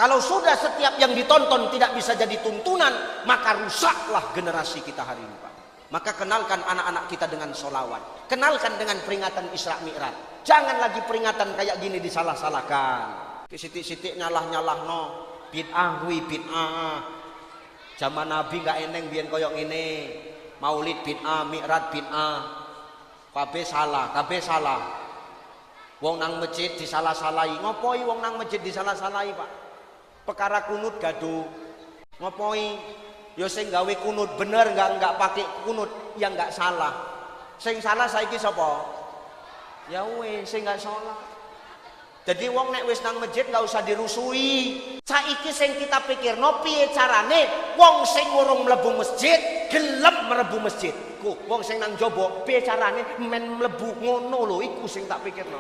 Kalau sudah setiap yang ditonton tidak bisa jadi tuntunan, maka rusaklah generasi kita hari ini, Pak. Maka kenalkan anak-anak kita dengan sholawat, kenalkan dengan peringatan Isra Mi'raj. Jangan lagi peringatan kayak gini disalah-salahkan. Sitik-sitik nyalah-nyalah no, bid'ah wi bid'ah. Zaman Nabi nggak eneng biyen koyok ini. Maulid bid'ah, Mi'raj bid'ah. Kabeh salah. Wong nang masjid disalah-salahi. Ngopoi wong nang masjid disalah-salahi, Pak? Perkara kunut gaduh. Ngopoi yo sing gawe kunut bener enggak pakai kunut yang enggak salah. Sing salah saiki sapa? Ya wis sing enggak salah. Jadi wong nek wis nang masjid enggak usah dirusui. Saiki sing kita pikirno piye carane wong sing urung mlebu masjid gelem mlebu masjid. Ku wong sing nang jaba piye carane men mlebu ngono lho iku sing tak pikirno.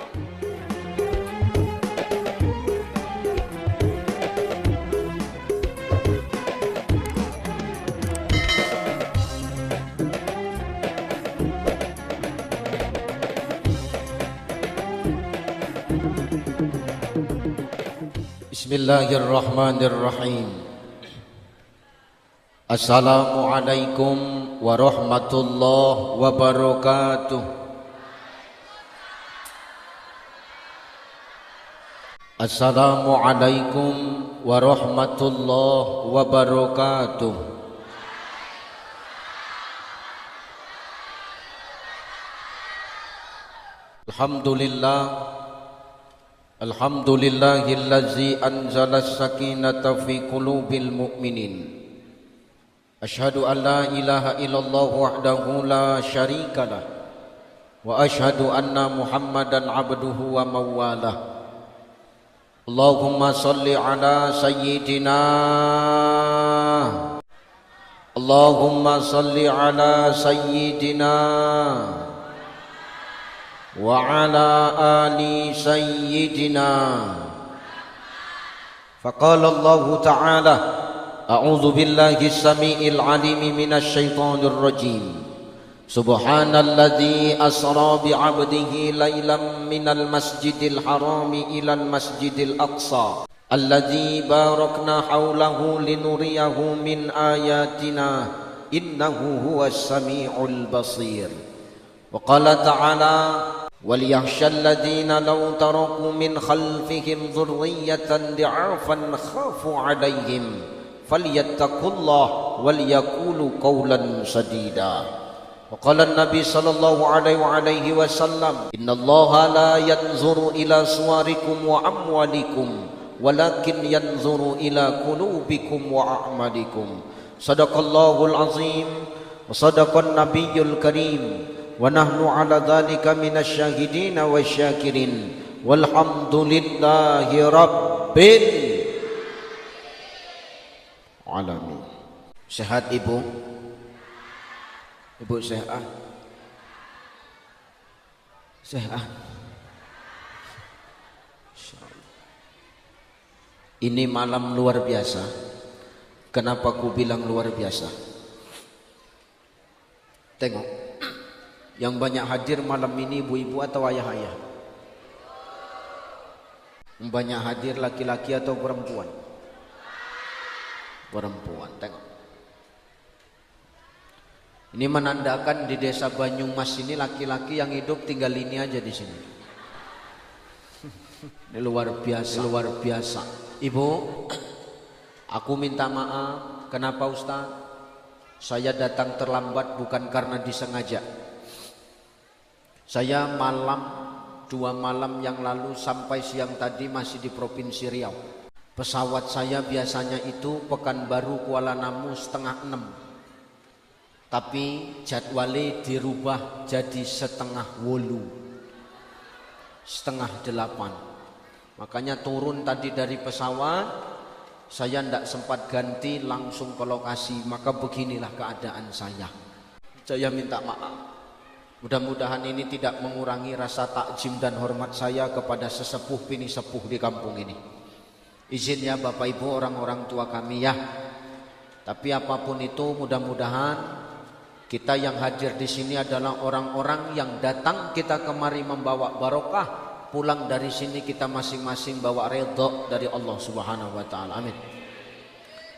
Bismillahirrahmanirrahim. Assalamualaikum warahmatullahi wabarakatuh. Assalamualaikum warahmatullahi wabarakatuh. Alhamdulillahillazi anzala as-sakinata fi qulubil mu'minin. Ashhadu an la ilaha illallah wahdahu la syarikalah wa ashhadu anna Muhammadan abduhu wa mawalah. Allahumma salli ala sayyidina wa ala ali sayyidina. Faqala Allah ta'ala a'udzu billahi as-sami'il 'alimi minasy syaithanir rajim. Subhanalladzi asra bi 'abdihi lailan minal masjidil harami ilal masjidil aqsa alladzi barakna haulahu linuriyahu min ayatina innahu huwas sami'ul basir. Wa qala ta'ala وَلْيَخْشَى الَّذِينَ لَوْ تَرَكُوا مِنْ خَلْفِهِمْ ذُرِّيَّةً ضِعَافًا خَافُوا عَلَيْهِمْ فَلْيَتَّقُوا اللَّهَ وَلْيَقُولُوا قَوْلًا سَدِيدًا. وقال النبي صلى الله عليه وسلم إن الله لا ينظر إلى صوركم وأموالكم ولكن ينظر إلى قلوبكم وأعمالكم. صدق الله العظيم وصدق النبي الكريم wa nahnu ala dzalika minasyahidin wasyakirin walhamdulillahi rabbil alamin. Sehat ibu? Ibu sehat? Sehat. Ini malam luar biasa. Kenapa ku bilang luar biasa? Tengok, yang banyak hadir malam ini ibu-ibu atau ayah-ayah? Banyak hadir laki-laki atau perempuan? Perempuan. Tengok, ini menandakan di desa Banyumas ini laki-laki yang hidup tinggal ini aja di sini. Ini luar biasa. Ibu, aku minta maaf. Kenapa Ustaz? Saya datang terlambat bukan karena disengaja. Saya dua malam yang lalu sampai siang tadi masih di Provinsi Riau. Pesawat saya biasanya itu Pekanbaru Kuala Namu 5:30. Tapi jadwalnya dirubah jadi 7:30, 7:30. Makanya turun tadi dari pesawat, saya tidak sempat ganti, langsung ke lokasi. Maka beginilah keadaan saya. Saya minta maaf. Mudah-mudahan ini tidak mengurangi rasa takjim dan hormat saya kepada sesepuh bini sepuh di kampung ini. Izin ya Bapak Ibu, orang-orang tua kami ya. Tapi apapun itu, mudah-mudahan kita yang hadir di sini adalah orang-orang yang datang kita kemari membawa barokah, pulang dari sini kita masing-masing bawa redha dari Allah Subhanahu wa taala. Amin.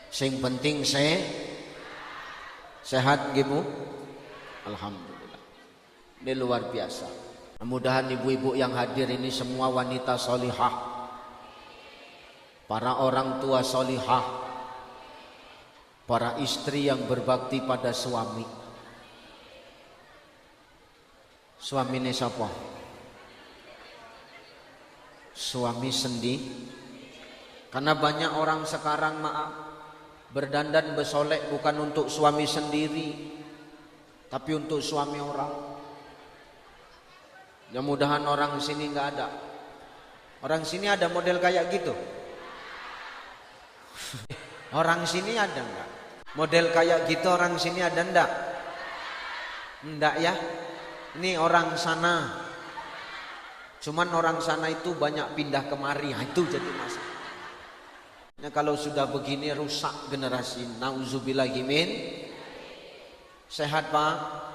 Sing penting sehat nggih Bu? Alhamdulillah. Ini luar biasa. Mudah-mudahan ibu-ibu yang hadir ini semua wanita solihah, para orang tua solihah, para istri yang berbakti pada suami. Suami ini siapa? Suami sendi. Karena banyak orang sekarang berdandan bersolek bukan untuk suami sendiri, tapi untuk suami orang. Mudah-mudahan orang sini nggak ada. Orang sini ada model kayak gitu. Orang sini ada nggak? Model kayak gitu orang sini ada ndak? Ndak ya? Ini orang sana. Cuman orang sana itu banyak pindah kemari, itu jadi masalah. Nah, kalau sudah begini rusak generasi. Nauzubillahi min. Sehat Pak?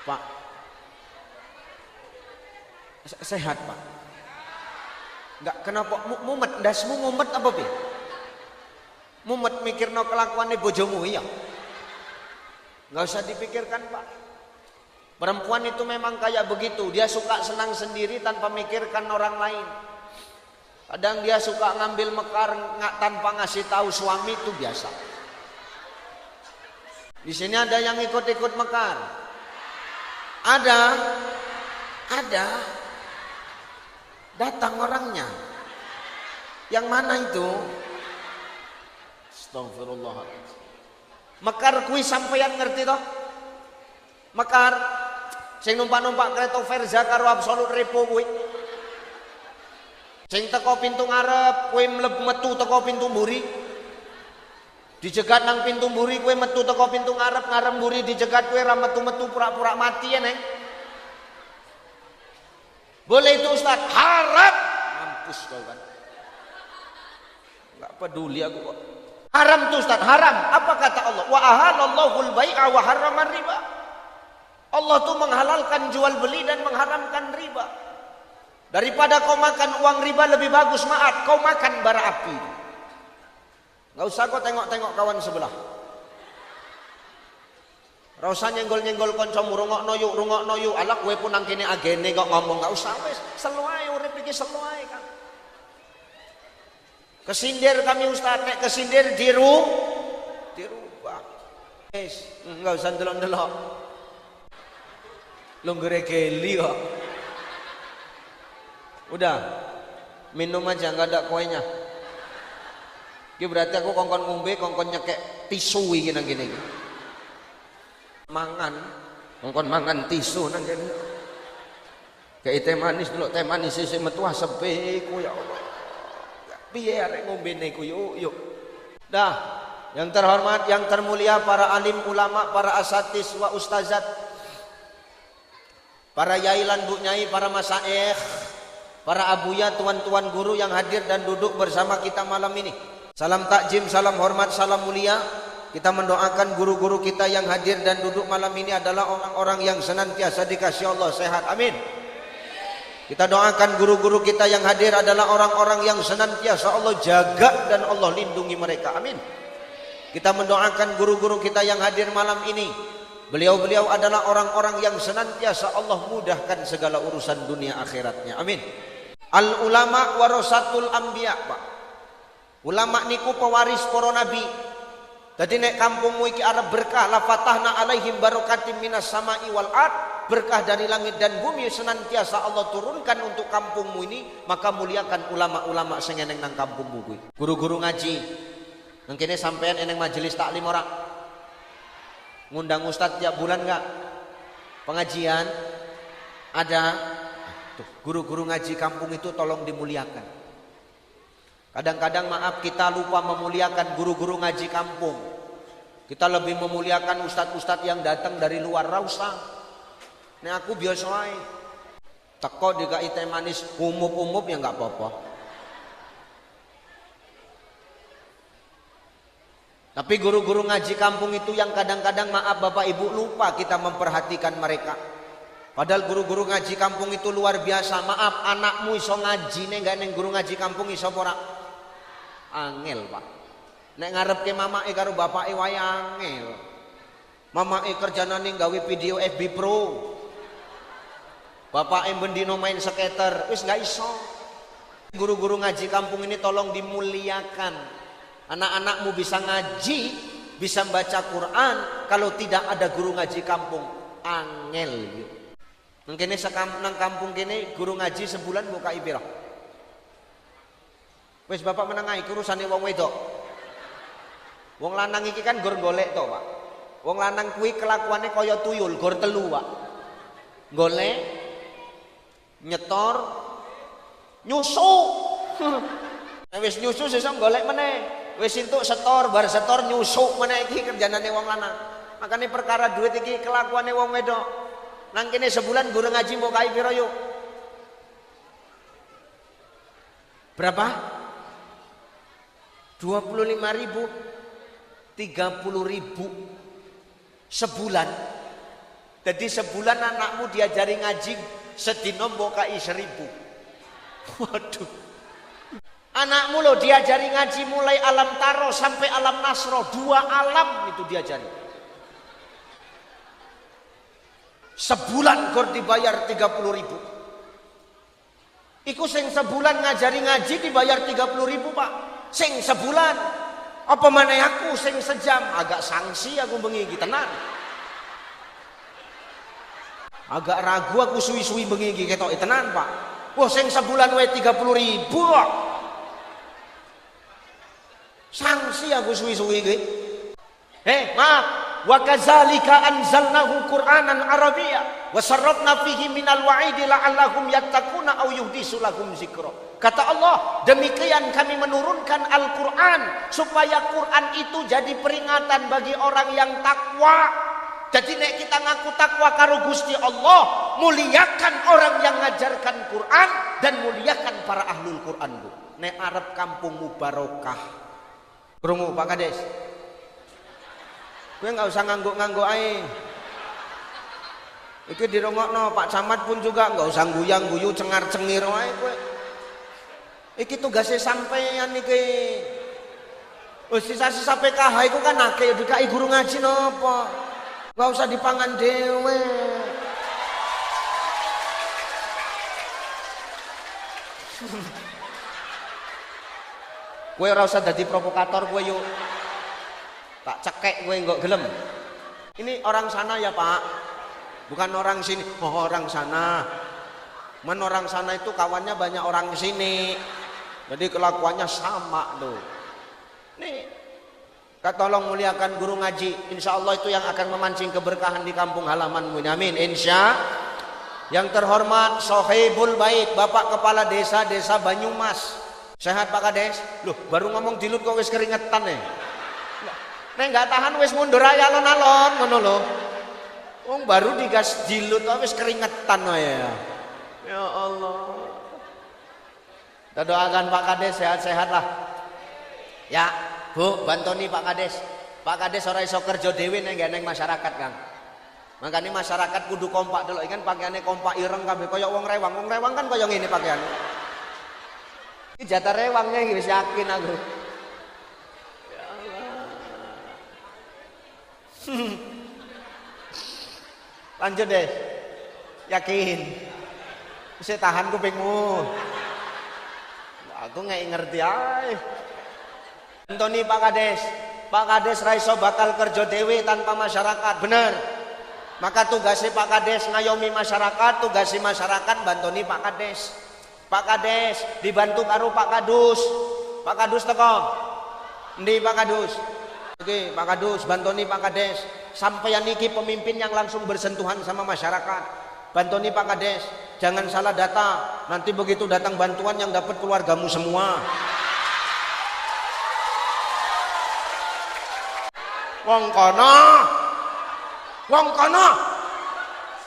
Pak sehat Pak? Enggak, kenapa mumet? Dasmu mumet apa Pi? Mumet mikirno kelakuannya bojomu iya? Enggak usah dipikirkan Pak. Perempuan itu memang kayak begitu. Dia suka senang sendiri tanpa mikirkan orang lain. Kadang dia suka ngambil mekar tanpa ngasih tahu suami, itu biasa. Di sini ada yang ikut-ikut mekar. Ada. Datang orangnya. Yang mana itu? Astagfirullahaladzim. Mekar kui sampeyan ngerti toh? Mekar sing numpak-numpak kereta Verza karo Absolut Repo kuwi. Sing teko pintu ngarep kuwi metu teko pintu mburi. Dijegat nang pintu mburi kuwi metu teko pintu ngarep mburi dijegat kuwi ra metu-metu pura-pura mati ya neng. Boleh itu Ustaz? Haram. Mampus kau kan. Enggak peduli aku kok. Haram tuh Ustaz, haram. Apa kata Allah? Wa ahalallahu al-bai'a wa harraman riba. Allah tuh menghalalkan jual beli dan mengharamkan riba. Daripada kau makan uang riba lebih bagus maaf kau makan bara api. Enggak usah kau tengok-tengok kawan sebelah. Ora usah nyenggol-nyenggol kancamu rungokno yuk. Ala kowe pun nang kene agene kok ngomong enggak usah wis selo ae urip iki selo ae kan. Kesindir kami Ustaz, nek kesindir dirubah. Wis, enggak usah ndelok-ndelok. Longgere geli kok. Udah. Minum aja enggak ada kuenya. Iki berarti aku kongkon ngombe, kongkon nyekek tisu iki nang kene iki. Mangan, kongkon mangan tisu nang kene. Kayak teh manis delok teh manis sing metu asepe ku ya Allah. Piye arek ngombene ku yuk. Dah, yang terhormat, yang termulia para alim ulama, para asatis wa ustazat, para yai lan bu nyai, para masaikh, para abuya, tuan-tuan guru yang hadir dan duduk bersama kita malam ini. Salam takjim, salam hormat, salam mulia. Kita mendoakan guru-guru kita yang hadir dan duduk malam ini adalah orang-orang yang senantiasa dikasih Allah sehat. Amin. Kita doakan guru-guru kita yang hadir adalah orang-orang yang senantiasa Allah jaga dan Allah lindungi mereka. Amin. Kita mendoakan guru-guru kita yang hadir malam ini. Beliau-beliau adalah orang-orang yang senantiasa Allah mudahkan segala urusan dunia akhiratnya. Amin. Al ulama warasatul anbiya, Pak. Ulama niku pewaris para nabi. Jadi nek kampungmu iki arep berkah, la fatahna alaihim barakatim minas sama'i wal ard. Berkah dari langit dan bumi senantiasa Allah turunkan untuk kampungmu ini, maka muliakan ulama-ulama sing eneng nang kampungmu kuwi. Guru-guru ngaji. Nang kene sampean eneng majelis taklim ora? Ngundang ustaz tiap bulan enggak? Pengajian ada. Tuh, guru-guru ngaji kampung itu tolong dimuliakan. Kadang-kadang maaf kita lupa memuliakan guru-guru ngaji kampung. Kita lebih memuliakan ustaz-ustaz yang datang dari luar rausa. Nek aku biasa wae. Teko dikai teh manis umup-umup ya enggak apa-apa. Tapi guru-guru ngaji kampung itu yang kadang-kadang maaf Bapak Ibu lupa kita memperhatikan mereka. Padahal guru-guru ngaji kampung itu luar biasa. Maaf, anakmu iso ngaji nih gak neng guru ngaji kampung iso ora? Angel Pak. Nek ngarep ke mamake karo bapake wae angel. Mamake kerjane gawe video FB Pro. Bapake bendino main skater, wis gak iso. Guru-guru ngaji kampung ini tolong dimuliakan. Anak-anakmu bisa ngaji, bisa baca Quran. Kalau tidak ada guru ngaji kampung, angel gitu. Mungkin nang kampung kene guru ngaji sebulan buka ibirah. Wis bapak menengahi urusane wong wedok. Wong lanang iki kan gor golek to, Pak. Wong lanang kuwi kelakuane kaya tuyul, gor telu, Pak. Golek, nyetor, nyusu. Wis nyusu sesuk golek meneh. Wis entuk setor, bar setor nyusu meneh iki kerjanane wong lanang. Makane perkara duit iki kelakuane wong wedok. Nang kene sebulan guru ngaji mau kai piro yuk? Berapa? 25.000, 30.000 sebulan. Jadi sebulan anakmu diajari ngaji sedina mau kai 1.000. Waduh. Anakmu loh diajari ngaji mulai alam taro sampai alam nasro, 2 alam itu diajari. Sebulan gor dibayar 30.000. Iku sing sebulan ngajari ngaji dibayar 30.000 Pak. Sing sebulan. Apa mana aku sing sejam? Agak sanksi aku bengi iki tenan. Agak ragu aku suwi-suwi bengi iki ketok tenan Pak. Wah sing sebulan wae 30.000 Pak. Sanksi aku suwi-suwi iki. Maaf. Wa kadzalika anzalnahu Qur'anan Arabiyya wa sarrafna fihi minal wa'idi la'allahum yattaquna aw yuhdisu lahum dzikra. Kata Allah, demikian kami menurunkan Al-Qur'an supaya Qur'an itu jadi peringatan bagi orang yang takwa. Jadi nek kita ngaku takwa karo Gusti Allah, muliakan orang yang ngajarkan Qur'an dan muliakan para ahlul Qur'an. Nek arep kampungmu barokah. Krungu Pak Kades. Gue nggak usah ngangguk-ngangguk ae. Iki dirungokno Pak Camat pun juga nggak usah guyang-guyu cengar-cengir ae kowe. Iki tugasnya sampeyan iki. Wis sisa-sisa PKH iku kan akeh dikai guru ngaji napa. Nggak usah dipangan dhewe. Kowe ora usah dadi provokator kowe yuk. Tak cekek gue nggak gelem. Ini orang sana ya Pak, bukan orang sini. Oh orang sana. Orang sana itu kawannya banyak orang sini. Jadi kelakuannya sama tuh. Nih, tolong muliakan guru ngaji. Insya Allah itu yang akan memancing keberkahan di kampung halamanmu. Amin. Insya. Yang terhormat Sohibul Bait, Bapak Kepala Desa Banyumas. Sehat Pak Kades? Loh baru ngomong dilut kok wis keringetan nih. Nek nggak tahan wis mundur aja alon-alon ngono lho. Wong baru digas dilut wis keringetan wae ya. Ya Allah. Kita doakan Pak Kades sehat-sehat lah. Ya, Bu, bantoni Pak Kades. Pak Kades ora iso kerja dhewe nek neng masyarakat, Kang. Makanya masyarakat kudu kompak dulu kan pakaiannya kompak ireng kabeh kaya wong rewang. Wong rewang kan kaya ngene pakaiannya. Iki jatah rewangnya iki wis yakin aku. Lanjut deh, yakin bisa tahan kupingmu. Aku nggak ngerti ay. Antoni Pak Kades raiso bakal kerja dewe tanpa masyarakat, bener. Maka tugasnya Pak Kades ngayomi masyarakat, tugasnya masyarakat bantoni Pak Kades. Pak Kades dibantu karo Pak Kadus. Pak Kadus teko. Ndi Pak Kadus? Oke, Pak Kadus, bantoni Pak Kades. Sampeyan niki pemimpin yang langsung bersentuhan sama masyarakat. Bantoni Pak Kades, jangan salah data. Nanti begitu datang bantuan yang dapat keluargamu semua. Wong kono,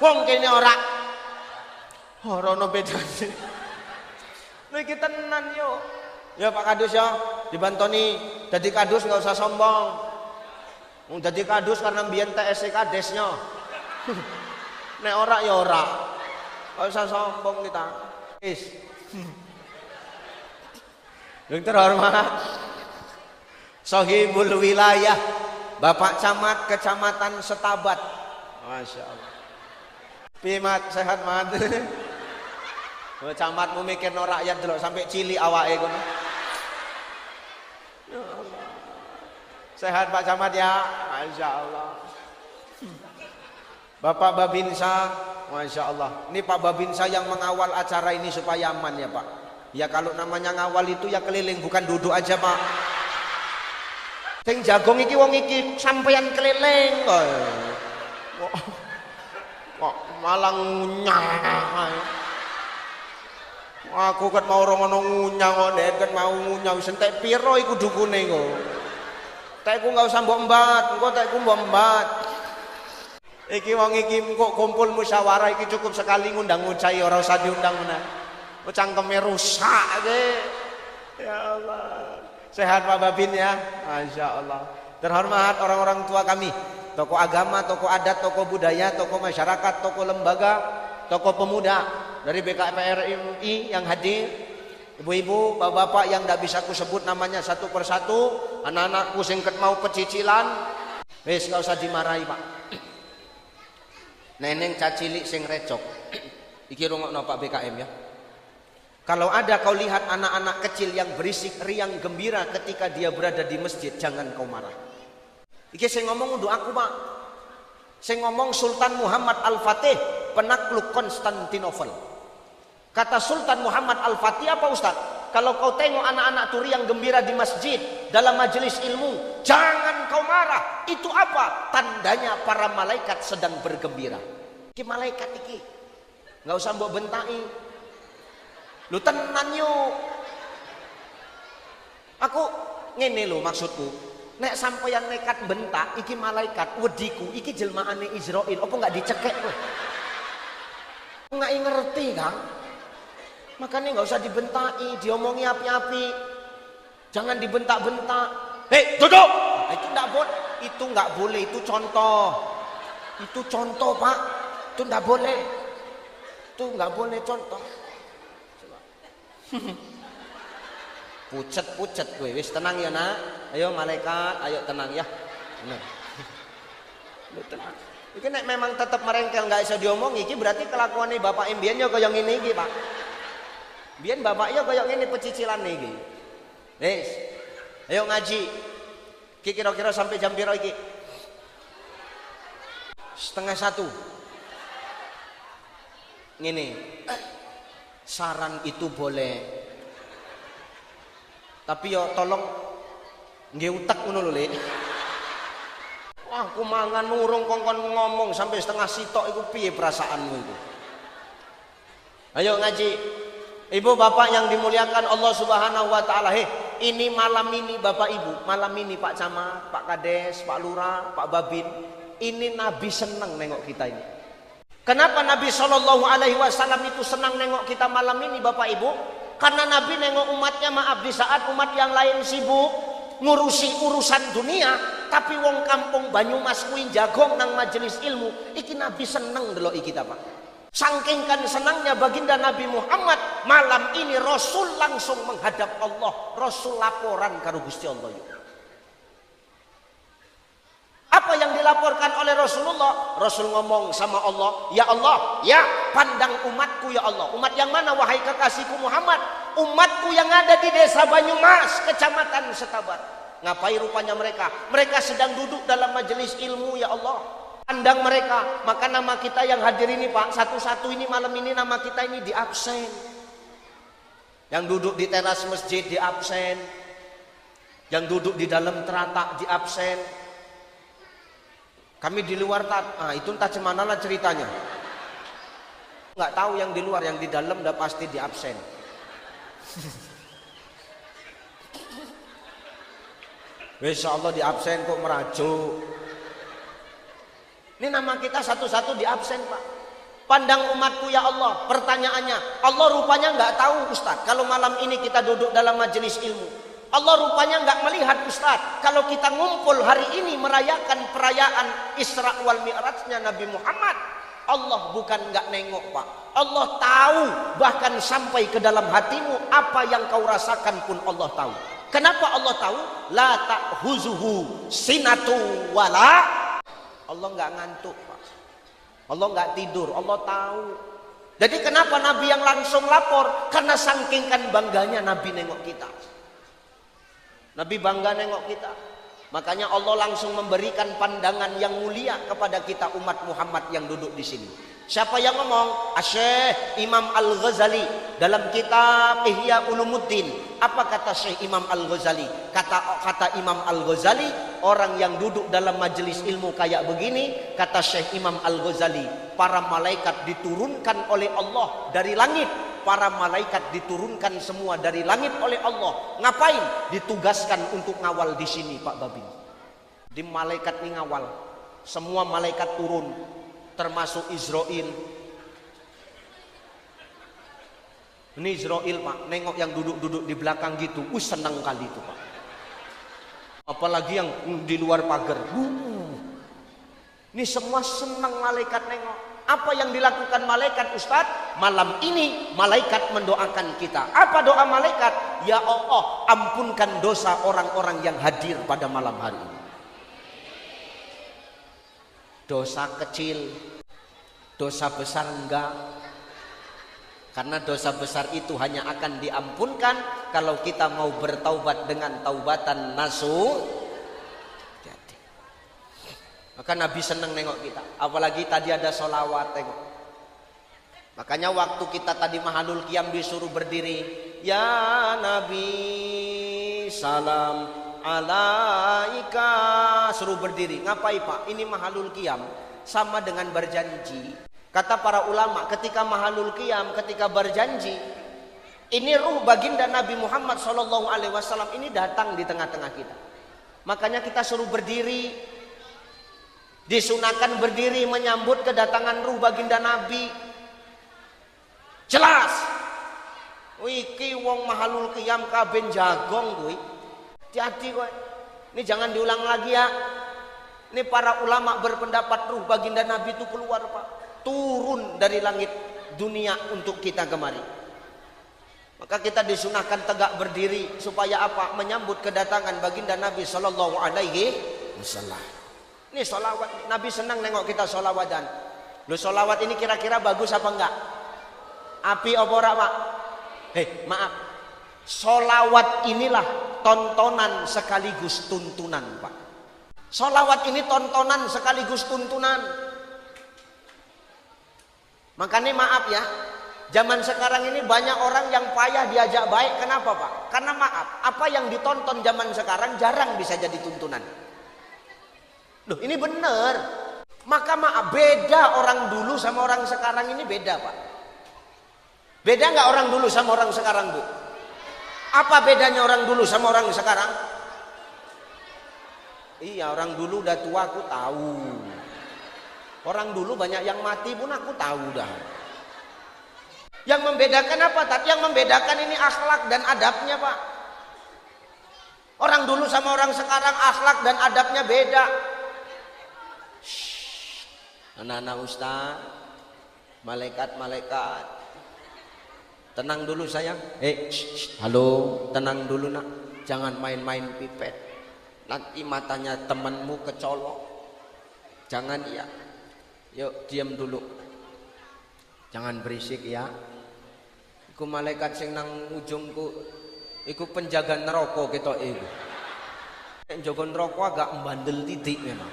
wong kene ora. Ora ono bedane. Niki tenan yo. Ya Pak Kadus ya, dibantoni. Jadi Kadus nggak usah sombong. Jadi kadus karena mbiyen TSC kadesnya. Nek ora ya ora. Kok usah sombong kita. Wis. Yang terhormat Sohibul Wilayah Bapak Camat Kecamatan Setabat. Masya Allah. Pimat sehat mat. Camatmu mikir no rakyat dulu sampai cili awake kono. Ya Allah. Sehat Pak Camat ya. Masya Allah. Bapak Babinsa, Masya Allah. Ini Pak Babinsa yang mengawal acara ini supaya aman ya Pak. Ya kalau namanya ngawal itu ya keliling, bukan duduk aja Pak. Sing jagong iki wong iki sampeyan keliling kok malah ngunyah. Aku ket mau ora ngono ngunyah kok Nek ket mau ngunyah wis entek pira iku dukune kok. Tekku enggak usah mbok embat, engko tekku mbok embat. Iki wong iki kok kumpul musyawarah iki cukup sekali ngundang Ucai ora usah diundang meneh. Cangkeme rusak ge. Ya Allah. Sehat Pak Babin ya. Masya Allah. Terhormat orang-orang tua kami, tokoh agama, tokoh adat, tokoh budaya, tokoh masyarakat, tokoh lembaga, tokoh pemuda dari BKPRI yang hadir, ibu-ibu, bapak-bapak yang tidak bisa ku sebut namanya satu persatu, anak-anakku sing mau kecicilan, wis gak usah dimarahi Pak. Neneng cacilik sing recok. Iki rungokno Pak BKM ya. Kalau ada kau lihat anak-anak kecil yang berisik riang gembira ketika dia berada di masjid, jangan kau marah. Iki saya ngomong untuk aku Pak. Saya ngomong Sultan Muhammad Al-Fatih, penakluk Konstantinopel. Kata Sultan Muhammad Al-Fatih apa Ustaz? Kalau kau tengok anak-anak tuh riang gembira di masjid dalam majelis ilmu, jangan kau marah. Itu apa? Tandanya para malaikat sedang bergembira. Iki malaikat iki. Nggak usah mbok bentai. Lu tenan yuk. Aku ngene lho maksudku. Nek sampeyan nekat bentak iki malaikat wediku iki jelmaane Israil apa enggak dicekek kowe? Enggak ngerti Kang. Makanya enggak usah dibentai, diomongi api-api. Jangan dibentak-bentak. Hei, duduk. Itu enggak boleh. Itu enggak boleh, itu contoh. Itu contoh, Pak. Itu enggak boleh. Itu enggak boleh contoh. Pucet gue, wis tenang ya nak. Ayo malaikat, ayo tenang ya. Bener. Lu tenang. Iki nek memang tetap merengkel nggak bisa diomong, iki berarti kelakuannya bapak Mbien yo koyo ngene iki Pak. Mbien bapak yo koyo ngene pecicilan iki. Wis. Ayo ngaji. Iki kira-kira sampai jam piro iki? 12:30. Ngene. Saran itu boleh, tapi yo tolong nggih utek ngono lho Lek. Wah, aku mangan nurung kongkon ngomong sampai setengah sitok iku piye perasaanmu itu? Ayo ngaji. Ibu bapak yang dimuliakan Allah Subhanahu wa taala, ini malam ini Bapak Ibu, malam ini Pak Camat, Pak Kades, Pak Lurah, Pak Babin, ini Nabi seneng nengok kita ini. Kenapa Nabi Shallallahu Alaihi Wasallam itu senang nengok kita malam ini Bapak Ibu? Karena Nabi nengok umatnya, maaf, di saat umat yang lain sibuk ngurusi urusan dunia, tapi wong kampung Banyumas kuwi jagong nang majelis ilmu, iki Nabi seneng delok iki kita Pak. Saking kan senangnya baginda Nabi Muhammad, malam ini Rasul langsung menghadap Allah, Rasul laporan karo Gusti Allah. Apa yang dilaporkan oleh Rasulullah? Rasul ngomong sama Allah, ya Allah, ya pandang umatku ya Allah. Umat yang mana wahai kekasihku Muhammad? Umatku yang ada di desa Banyumas, kecamatan Setabat. Ngapain rupanya mereka? Mereka sedang duduk dalam majelis ilmu ya Allah. Pandang mereka, maka nama kita yang hadir ini Pak, satu-satu ini malam ini nama kita ini di absen. Yang duduk di teras masjid di absen. Yang duduk di dalam teratak di absen. Kami di luar itu entah cemana lah ceritanya. Nggak tahu yang di luar, yang di dalam udah pasti di absen. Insya Allah di absen kok merajuk. Ini nama kita satu-satu di absen Pak. Pandang umatku ya Allah. Pertanyaannya, Allah rupanya nggak tahu Ustaz. Kalau malam ini kita duduk dalam majelis ilmu, Allah rupanya nggak melihat Ustadz. Kalau kita ngumpul hari ini merayakan perayaan Isra wal Mi'rajnya Nabi Muhammad, Allah bukan nggak nengok Pak. Allah tahu, bahkan sampai ke dalam hatimu apa yang kau rasakan pun Allah tahu. Kenapa Allah tahu? La ta'huzuhu sinatu wala. Allah nggak ngantuk Pak. Allah nggak tidur. Allah tahu. Jadi kenapa Nabi yang langsung lapor? Karena saking kan bangganya Nabi nengok kita. Nabi bangga nengok kita. Makanya Allah langsung memberikan pandangan yang mulia kepada kita umat Muhammad yang duduk di sini. Siapa yang ngomong? Syekh Imam Al-Ghazali dalam kitab Ihya Ulumuddin. Apa kata Syekh Imam Al-Ghazali? Kata Imam Al-Ghazali, orang yang duduk dalam majelis ilmu kayak begini, kata Syekh Imam Al-Ghazali, para malaikat diturunkan oleh Allah dari langit. Para malaikat diturunkan semua dari langit oleh Allah. Ngapain? Ditugaskan untuk ngawal di sini Pak Babin. Di malaikat ini ngawal. Semua malaikat turun, termasuk Israel. Ini Israel Pak, nengok yang duduk-duduk di belakang gitu. Senang kali itu Pak. Apalagi yang di luar pagar. Ini semua senang malaikat nengok. Apa yang dilakukan malaikat Ustadz? Malam ini malaikat mendoakan kita. Apa doa malaikat? Ya Allah, ampunkan dosa orang-orang yang hadir pada malam hari ini. Dosa kecil, dosa besar enggak. Karena dosa besar itu hanya akan diampunkan kalau kita mau bertaubat dengan taubatan nasuh. Maka Nabi senang nengok kita. Apalagi tadi ada sholawat tengok. Makanya waktu kita tadi mahalul qiyam disuruh berdiri. Ya Nabi salam alaika. Suruh berdiri. Ngapain Pak? Ini mahalul qiyam. Sama dengan berjanji. Kata para ulama ketika mahalul qiyam, ketika berjanji. Ini ruh baginda Nabi Muhammad SAW ini datang di tengah-tengah kita. Makanya kita suruh berdiri. Disunahkan berdiri menyambut kedatangan ruh baginda Nabi. Jelas. Wiki wong mahalul qiyam kaben jagong kuwi. Hati-hati kowe. Ini jangan diulang lagi ya. Ini para ulama berpendapat ruh baginda Nabi itu keluar Pak. Turun dari langit dunia untuk kita kemari. Maka kita disunahkan tegak berdiri supaya apa? Menyambut kedatangan baginda Nabi sallallahu alaihi wasallam. Ini sholawat, Nabi senang nengok kita sholawatan. Loh sholawat ini kira-kira bagus apa enggak? Api apa ora Pak? Maaf. Sholawat inilah tontonan sekaligus tuntunan Pak. Sholawat ini tontonan sekaligus tuntunan. Makanya maaf ya, zaman sekarang ini banyak orang yang payah diajak baik. Kenapa Pak? Karena maaf, apa yang ditonton zaman sekarang jarang bisa jadi tuntunan. Loh ini benar. Maka maaf, beda orang dulu sama orang sekarang ini beda Pak. Beda nggak orang dulu sama orang sekarang Bu? Apa bedanya orang dulu sama orang sekarang? Iya, orang dulu udah tua aku tahu. Orang dulu banyak yang mati pun aku tahu dah. Yang membedakan apa Tat? Yang membedakan ini akhlak dan adabnya Pak. Orang dulu sama orang sekarang akhlak dan adabnya beda. Anak-anak ustaz, malaikat-malaikat, tenang dulu sayang. Halo, tenang dulu nak. Jangan main-main pipet. Nanti matanya temanmu kecolok. Jangan ya. Yuk diam dulu. Jangan berisik ya. Iku malaikat sing nang ujungku, iku penjaga neraka ketok iku. Nek njogo neraka agak mbandel titik memang.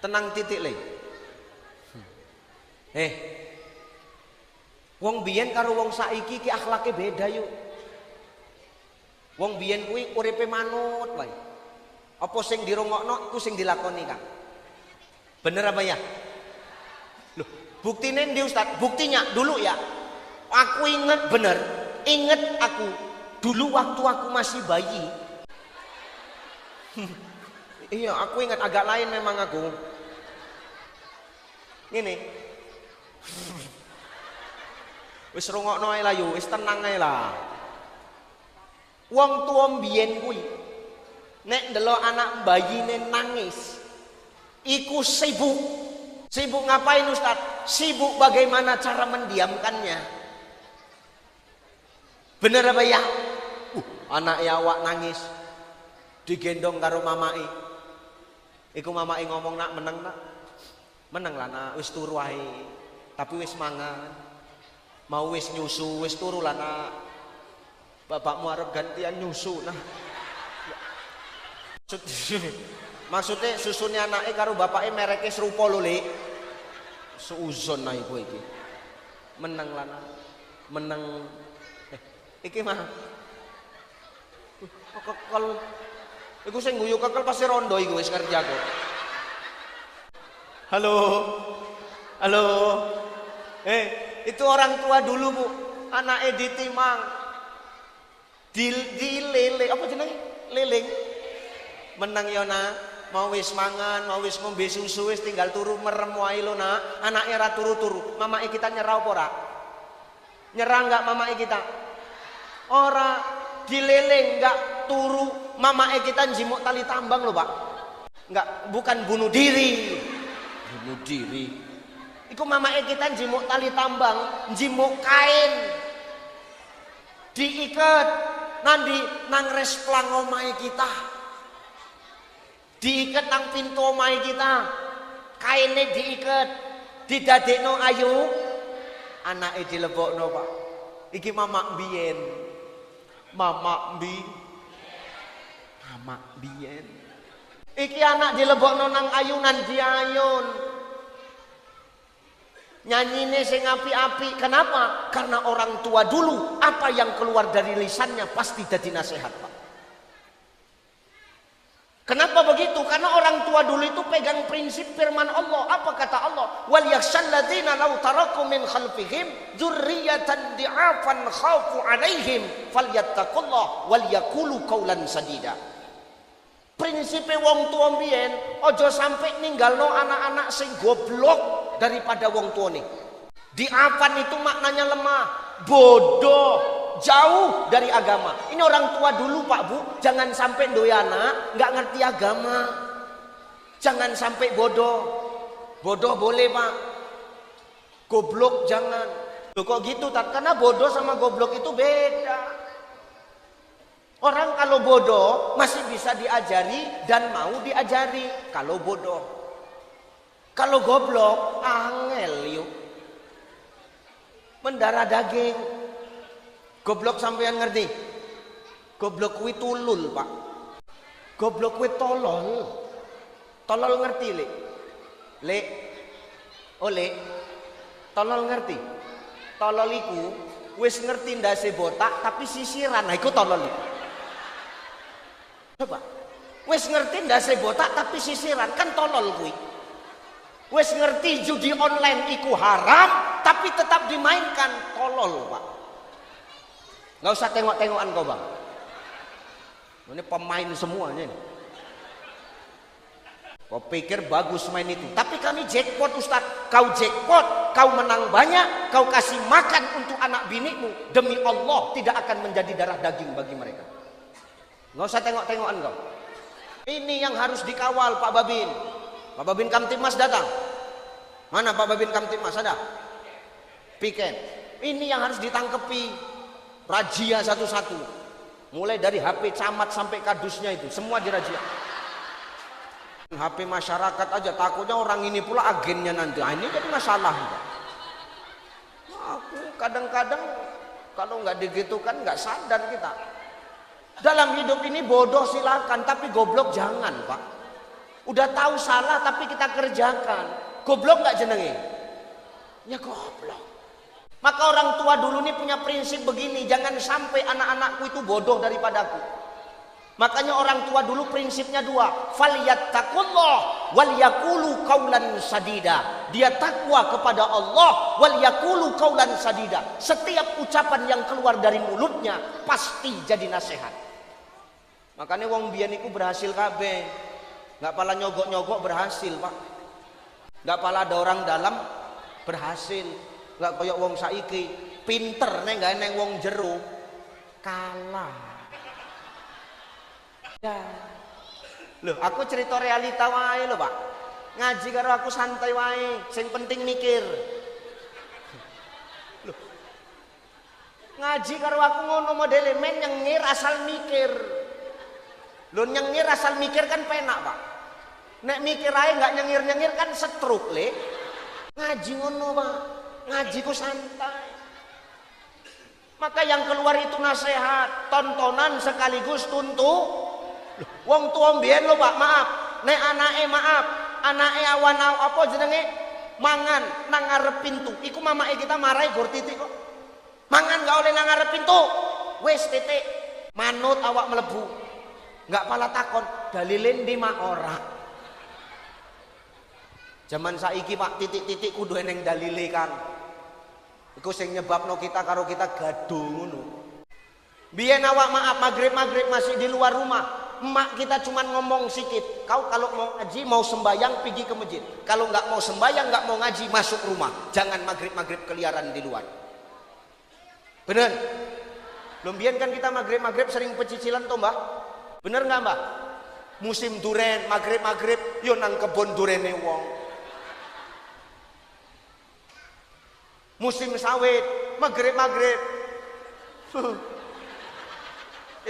Tenang titik le. Wong biyen karo wong saiki ki akhlake beda yuk. Wong biyen kuwi uripe manut wae. Apa sing dirungokno iku sing dilakoni Kang. Bener apa ya? Loh, buktine ndi Ustaz? Buktinya dulu ya. Aku inget bener, inget aku dulu waktu aku masih bayi. Iya, aku ingat agak lain memang aku. Ngene. Wis rungokno ae lah yo, wis tenang ae lah. Wong tuwa mbiyen kuwi nek ndelok anak bayine nangis iku sibuk. Sibuk ngapain Ustaz? Sibuk bagaimana cara mendiamkannya. Bener apa ya? Anak ya awak nangis digendong karo mamai. Iku mamai ngomong, nak meneng nak. Meneng lah nak, wis turu wae. Tapi wis mangan. Mau wis nyusu, wis turu lah nak. Bapakmu arep gantian nyusu nah. Maksudnya susunya anaknya karo bapaknya mereknya serupa lho Lek. Seuzon nah iku iki. Meneng lah nak. Meneng. Iki mah. Kekel. Iku sing guyu kekel pasti rondo iku wis kerja kok. Halo. Halo. Itu orang tua dulu Bu. Anaknya ditimang. Dilele, apa jenenge? Leling. Menang ya nak, mau wis mangan, mau wis ngombe susu wis tinggal turu merem wae lho nak. Anake ra turu-turu. Mamake kita nyerah apa ora? Nyerah enggak mamake kita? Ora, dileleng enggak turu. Mamake kita njimuk tali tambang lho, Pak. Enggak, bukan bunuh diri. Bunuh diri. Iku mamake kita njimuk tali tambang, njimuk kain. Diikat nanti nang resplang omahe kita. Diikat nang pintu omahe kita. Kainnya diikat, didadekno ayu, anake dilebokno, Pak. Iki mamak biyen. Mamak biyen. Iki anak dilebokno nang ayunan diayun. Nyanyine sing api-api. Kenapa? Karena orang tua dulu apa yang keluar dari lisannya pasti jadi nasihat, Pak. Kenapa begitu? Karena orang tua dulu itu pegang prinsip firman Allah. Apa kata Allah? Wal yakhshal ladzina law taraku min khalfihim dzurriyyatan di'afan khafu 'alaihim falyattaqullah wal yaqulu qaulan sadida. Prinsipe wong tua mbiyen aja sampai ninggalno anak-anak sing goblok daripada wong tuane. Di'afan itu maknanya lemah, bodoh, jauh dari agama. Ini orang tua dulu Pak Bu, jangan sampai doyana nggak ngerti agama. Jangan sampai bodoh. Bodoh boleh Pak, goblok jangan. Loh kok gitu tak? Karena bodoh sama goblok itu beda. Orang kalau bodoh masih bisa diajari dan mau diajari. Kalau bodoh, kalau goblok angel yuk. Mendarah daging. Goblok sampean ngerti? Goblok kuwi tulul, Pak. Goblok kuwi tolol. Tolol ngerti, Lek? Lek. Oh, Lek. Tolol ngerti? Tolol iku wis ngerti ndase botak tapi sisiran. Nah, iku tolol. Coba. Wis ngerti ndase botak tapi sisiran, kan tolol kuwi. Wis ngerti judi online iku haram tapi tetap dimainkan, tolol Pak. Nggak usah tengok-tengokan kau Bang. Ini pemain semuanya ini. Kau pikir bagus main itu, tapi kami jackpot Ustaz. Kau jackpot, kau menang banyak, kau kasih makan untuk anak binikmu, demi Allah tidak akan menjadi darah daging bagi mereka. Nggak usah tengok-tengokan kau. Ini yang harus dikawal Pak Babin. Pak Babin Kamtibmas datang. Mana Pak Babin Kamtibmas ada? Piket. Ini yang harus ditangkepi. Razia satu-satu. Mulai dari HP camat sampai kadusnya itu semua dirazia. HP masyarakat aja takutnya orang ini pula agennya nanti. Nah, ini jadi masalah. Aku kadang-kadang kalau nggak digitukan nggak sadar kita. Dalam hidup ini bodoh silakan, tapi goblok jangan Pak. Udah tahu salah tapi kita kerjakan. Goblok nggak jenenge? Ya goblok. Maka orang tua dulu ini punya prinsip begini, jangan sampai anak-anakku itu bodoh daripadaku. Makanya orang tua dulu prinsipnya dua, falyattaqullah wal yaqulu qaulan sadida. Dia takwa kepada Allah wal yaqulu qaulan sadida. Setiap ucapan yang keluar dari mulutnya pasti jadi nasihat. Makanya wong biyen iku berhasil kabeh. Enggak pala nyogok-nyogok berhasil, Pak. Enggak pala ada orang dalam berhasil. Enggak koyok wong saiki pinter neng gak neng wong jero kalah. Ya. Loh, aku cerita realita wae lho, Pak. Ngaji karo aku santai wae, sing penting mikir. Loh. Ngaji karo aku ngono modele men nyengir asal mikir. Lho nyengir asal mikir kan penak, Pak. Nek mikir ae enggak nyengir-nyengir kan stroke, Le. Ngaji ngono, Pak. Ngaji ku santai. Maka yang keluar itu nasihat, tontonan sekaligus tuntu. Wong tua mbiyen lho Pak, maaf. Nek anake maaf, anake awan apa jenenge mangan nang ngarep pintu. Iku mamake kita marahi gor titik kok. Mangan gak oleh nang ngarep pintu. Wis titik. Manut awak mlebu. Enggak pala takon, dalile ndi mak ora. Zaman saiki Pak titik-titik kudu eneng dalile Kang. Iku sing nyebabno kita karo kita gaduh ngono. Biyen awak maaf maghrib masih di luar rumah. Emak kita cuma ngomong sikit. Kau kalau mau ngaji, mau sembayang, pergi ke masjid. Kalau nggak mau sembayang, nggak mau ngaji, masuk rumah. Jangan maghrib keliaran di luar. Bener? Belum biyen kan kita maghrib sering pecicilan tuh Mbah. Bener nggak Mbah? Musim duren, maghrib yo nang kebon durene wong. Musim sawit, maghrib.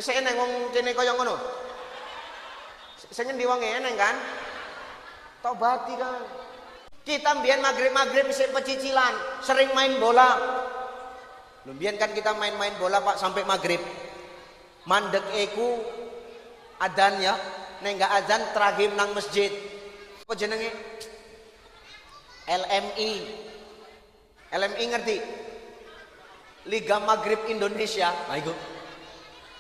Saya neng wong kene kaya ngono. Saya ngendi wong eneng kan? Tobati kan. Kita mbiyen maghrib isih pecicilan, sering main bola. Mbiyen kan kita main bola Pak sampai maghrib. Mandek eku adzan ya, nek enggak adzan tragim nang masjid. Apa jenenge? LMI ngerti? Liga Maghrib Indonesia. Nah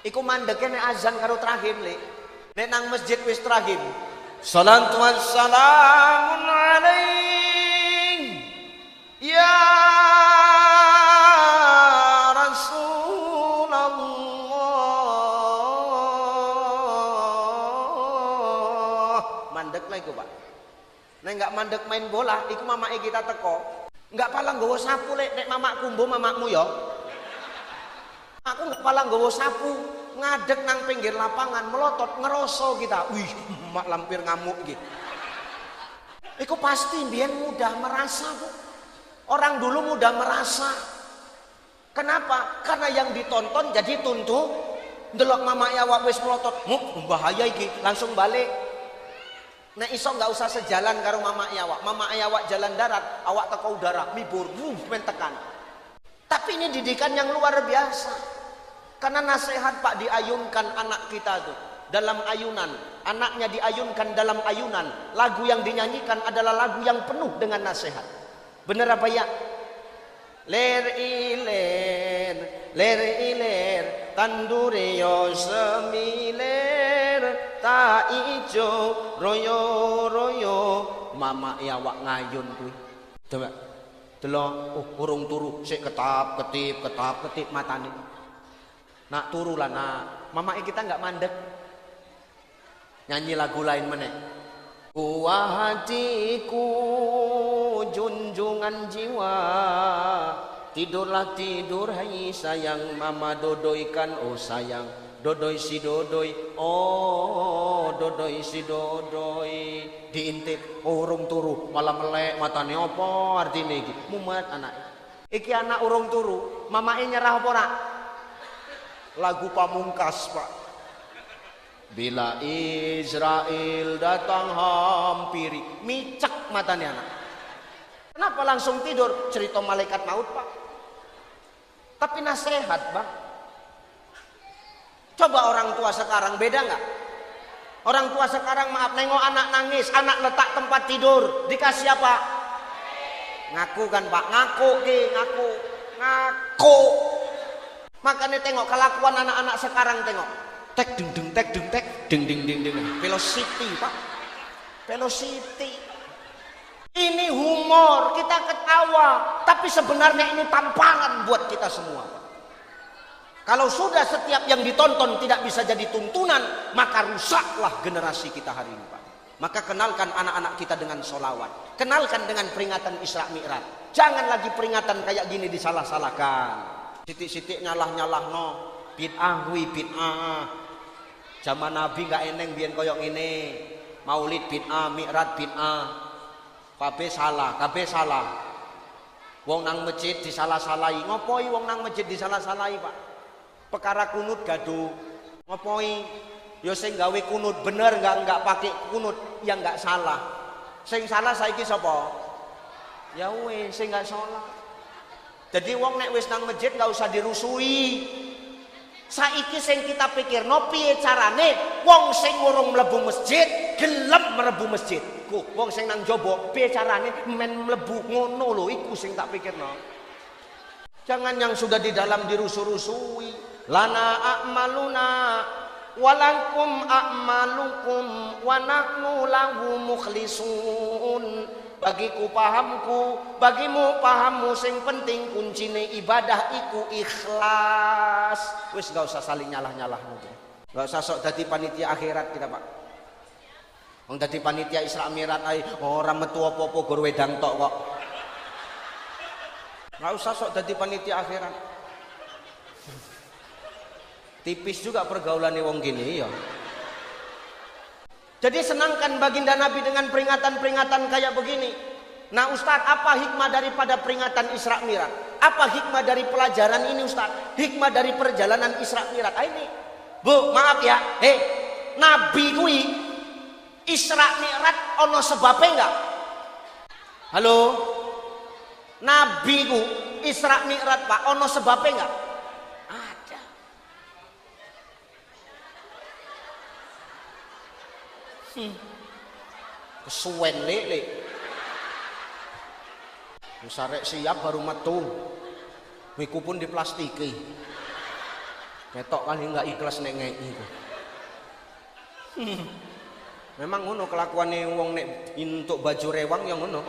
iku mandeke nek azan karo tragim Le. Nek nang masjid wis tragim. Salatu wassalamun alaik ya Rasulullah. Mandek lah iku Pak. Nek enggak mandek main bola, iku mamake kita teko. Enggak palang nggawa sapu Le, nek mamakku mbo mamakmu ya. Aku enggak palang nggawa sapu, ngadeg nang pinggir lapangan, melotot ngeroso kita. Wih, mak lampir ngamuk gitu. Iku pasti mbiyen mudah merasa, Bu. Orang dulu mudah merasa. Kenapa? Karena yang ditonton jadi tuntu. Ndelok mamake awak wis melotot, bahaya iki, langsung balik. Nah iso nggak usah sejalan karo mamake awak. Mamake awak jalan darat, awak teko udara, mibur, men tekan. Tapi ini didikan yang luar biasa. Karena nasihat Pak diayunkan anak kita tuh dalam ayunan. Anaknya diayunkan dalam ayunan. Lagu yang dinyanyikan adalah lagu yang penuh dengan nasihat. Bener apa ya? Ler iler tandure yo semiler ta ijo royo mama ya wak ngayun kuwi. Coba delok urung turu sik ketip matane. Nak turu lah nak. Mama kita nggak mandek. Nyanyi lagu lain meneh. Kuah hatiku junjungan jiwa. Tidurlah tidur hai sayang, mama dodoikan oh sayang. Dodoi si dodoi, oh dodoi si dodoi. Diintip urung turu malah melek matane apa artine iki? Mumet anak. Iki anak urung turu, mamae nyerah apa ora? Lagu Pamungkas Pak. Bila Israel datang hampiri, micek matanya anak. Kenapa langsung tidur? Cerita malaikat maut Pak. Tapi nasihat Bang. Coba orang tua sekarang beda nggak? Orang tua sekarang maaf nengok anak nangis, anak letak tempat tidur, dikasih apa? Ngaku kan Pak, ngaku. Makanya tengok kelakuan anak-anak sekarang tengok. Tek ding ding. Velocity Pak. Velocity. Ini humor, kita ketawa, tapi sebenarnya ini tamparan buat kita semua. Kalau sudah setiap yang ditonton tidak bisa jadi tuntunan, maka rusaklah generasi kita hari ini Pak. Maka kenalkan anak-anak kita dengan sholawat, kenalkan dengan peringatan Isra Mi'raj. Jangan lagi peringatan kayak gini disalah-salahkan. Sitik-sitik nyalah no, bid'ah wi bid'ah. Zaman Nabi gak eneng biyen koyok ngene. Maulid bid'ah, mi'raj bid'ah. Kabeh salah. Wong nang masjid disalah-salahi. Ngopoi wong nang masjid disalah-salahi, Pak? Perkara kunut gaduh. Ngopoi? Ya sing gawe kunut bener enggak pakai kunut yang enggak salah. Sing salah saiki sapa? Ya wis sing enggak salah. Jadi wong nek wis nang masjid enggak usah dirusui. Saiki sing kita pikirno piye carane wong sing urung mlebu masjid gelem mlebu masjid. Ku wong sing nang jaba piye carane men mlebu ngono lho iku sing tak pikirno. Jangan yang sudah di dalam dirusu-rusui. Lana a'maluna walakum a'malukum wa nahnu lahu mukhlisun. Bagiku pahamku, bagimu pahammu, sing penting kuncine ibadah iku ikhlas. Wis gak usah saling nyalah-nyalah mungkin. Gak usah sok dadi panitia akhirat kita, Pak. Wong dadi panitia Isra Mi'raj ae ora metu apa-apa gur wedang tok kok. Gak usah sok dadi panitia akhirat. Tipis juga pergaulannya wong gini ya. Jadi senangkan baginda Nabi dengan peringatan-peringatan kayak begini. Nah Ustadz, apa hikmah daripada peringatan Isra Mi'raj? Apa hikmah dari pelajaran ini Ustadz? Hikmah dari perjalanan Isra Mi'raj. Ini Bu, maaf ya. Nabi kui Isra Mi'raj ono sebabnya enggak? Halo? Nabi ku Isra Mi'raj Pak, ono sebabnya enggak? Ada. Kesuwen lele. Sarek siap baru metu. Miku pun diplastiki. Ketok kali enggak ikhlas nek ngeki iku. Memang ngono kelakuane wong nek entuk baju rewang yang ngono.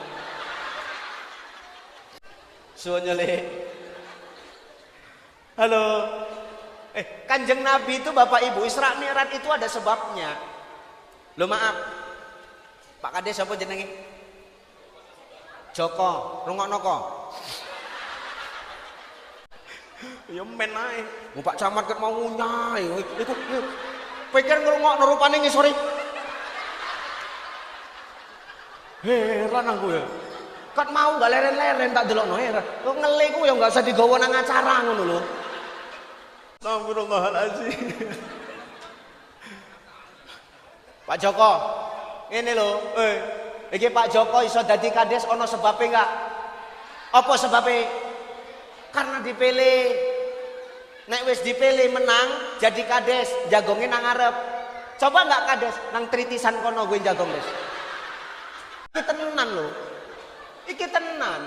Soalnya le. Halo. Kanjeng Nabi itu Bapak Ibu Isra Mi'raj itu ada sebabnya. Lo maaf, Pak Kades apa jenenge? Joko, rungokno kok. Ya men ae. Pak Camat ket mau ngunyai. Iku pikir ngrungokno rupane ngisori. Heran aku ya. Kat mau gak leren-leren tak delokno heran. Kok ngele ku ya enggak usah digawa nang acara ngono lho. Astagfirullahalazim. Pak Joko, ini lho, iki Pak Joko iso dadi kades ono sebabnya enggak? Apa sebabnya? Karena dipilih. Nek wis dipilih menang jadi kades, jagongnya nang ngarep. Coba enggak kades nang tritisan kono gue jagong des. Iki tenan lho. Iki tenan.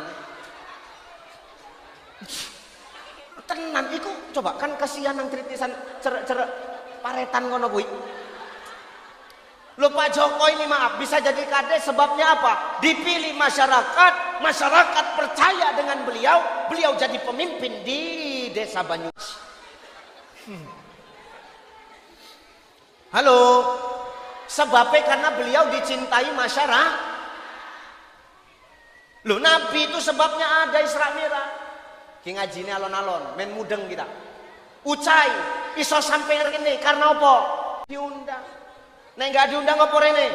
Tenan iku coba kan kasihan nang tritisan cerek-cerek paretan kono kuwi. Loh Pak Joko ini maaf bisa jadi kades sebabnya apa? Dipilih masyarakat, masyarakat percaya dengan beliau, beliau jadi pemimpin di Desa Banyumas. Halo, sebabnya karena beliau dicintai masyarakat. Loh Nabi itu sebabnya ada Isra Mi'raj. Ki ngajine alon-alon, men mudeng kita. Ucai iso sampai rene karena apa? Diundang. Nek enggak diundang apa rene?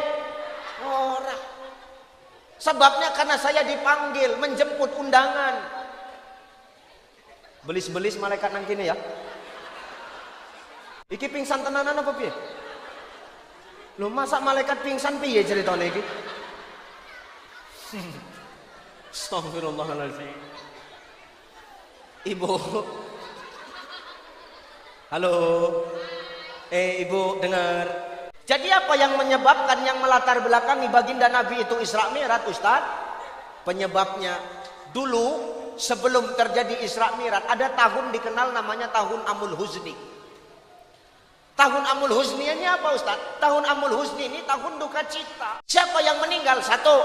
Ora. Sebabnya karena saya dipanggil menjemput undangan. Belis-belis malaikat nang kene ya. Iki pingsan tenanan apa piye? Lho masa malaikat pingsan piye ceritane iki? Astagfirullahaladzim. Ibu. Halo. Ibu dengar. Jadi apa yang menyebabkan, yang melatar belakangi baginda Nabi itu Isra Mi'raj Ustaz? Penyebabnya dulu sebelum terjadi Isra Mi'raj ada tahun dikenal namanya tahun Amul Huzni. Tahun Amul Huzni ini apa Ustaz? Tahun Amul Huzni ini tahun duka cita. Siapa yang meninggal? Satu,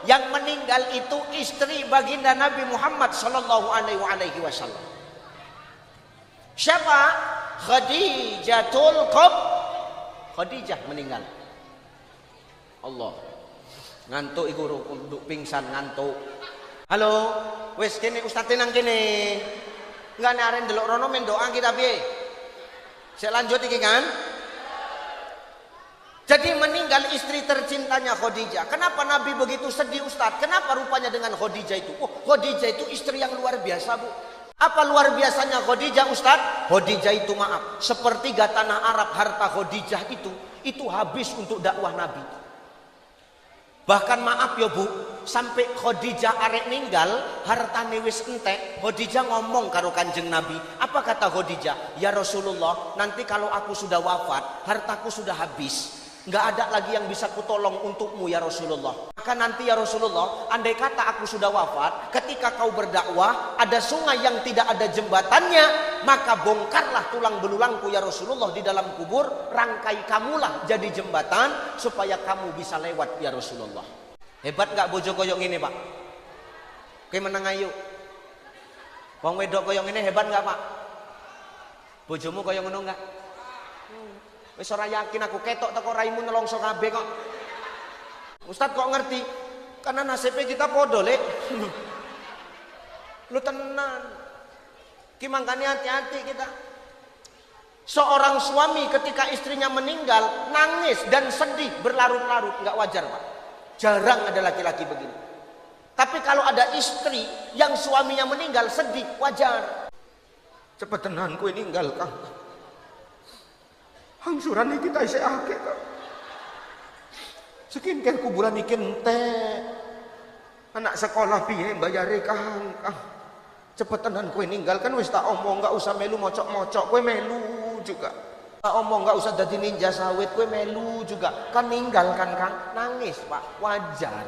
yang meninggal itu istri baginda Nabi Muhammad sallallahu alaihi wasallam. Siapa? Khadijatul Khadijah meninggal. Allah. Ngantuk iku untuk pingsan ngantuk. Halo, wis kene Ustaz nang kene. Enggak nek arep ndelok rono men doa kita piye? Sik lanjut iki kan? Jadi meninggal istri tercintanya Khadijah. Kenapa Nabi begitu sedih Ustaz? Kenapa rupanya dengan Khadijah itu? Oh, Khadijah itu istri yang luar biasa, Bu. Apa luar biasanya Khadijah, Ustaz? Khadijah itu maaf, sepertiga tanah Arab harta Khadijah itu habis untuk dakwah Nabi. Bahkan maaf ya Bu, sampai Khadijah arek ninggal, hartane wis entek, Khadijah ngomong karo Kanjeng Nabi. Apa kata Khadijah? Ya Rasulullah, nanti kalau aku sudah wafat, hartaku sudah habis. Nggak ada lagi yang bisa kutolong untukmu ya Rasulullah. Maka nanti ya Rasulullah, andai kata aku sudah wafat, ketika kau berdakwah, ada sungai yang tidak ada jembatannya, maka bongkarlah tulang belulangku ya Rasulullah di dalam kubur, rangkai kamulah jadi jembatan supaya kamu bisa lewat ya Rasulullah. Hebat nggak bojo koyong ini Pak? Oke menang ayu. Wong wedok koyong ini hebat nggak Pak? Bojomu koyong ngono nggak? Wis ora yakin aku, ketok teko raimu nelongso kabeh kok. Ustaz kok ngerti? Karena nasibnya kita podo, Lek. Lu tenan. Ki mangkane hati-hati kita. Seorang suami ketika istrinya meninggal nangis dan sedih berlarut-larut, enggak wajar, Pak. Jarang ada laki-laki begini. Tapi kalau ada istri yang suaminya meninggal sedih, wajar. Cepet tenan kowe ninggal, Kang. Hangsuran ini kita isi akeh kok. Skincare kuburan iki entek. Anak sekolah piye bayare Kang? Cepet tenan kowe ninggal kan wis tak omong enggak usah melu mocok-mocok, kowe melu juga. Tak omong enggak usah dadi ninja sawit, kowe melu juga. Kan ninggal kan Kang, nangis Pak, wajar.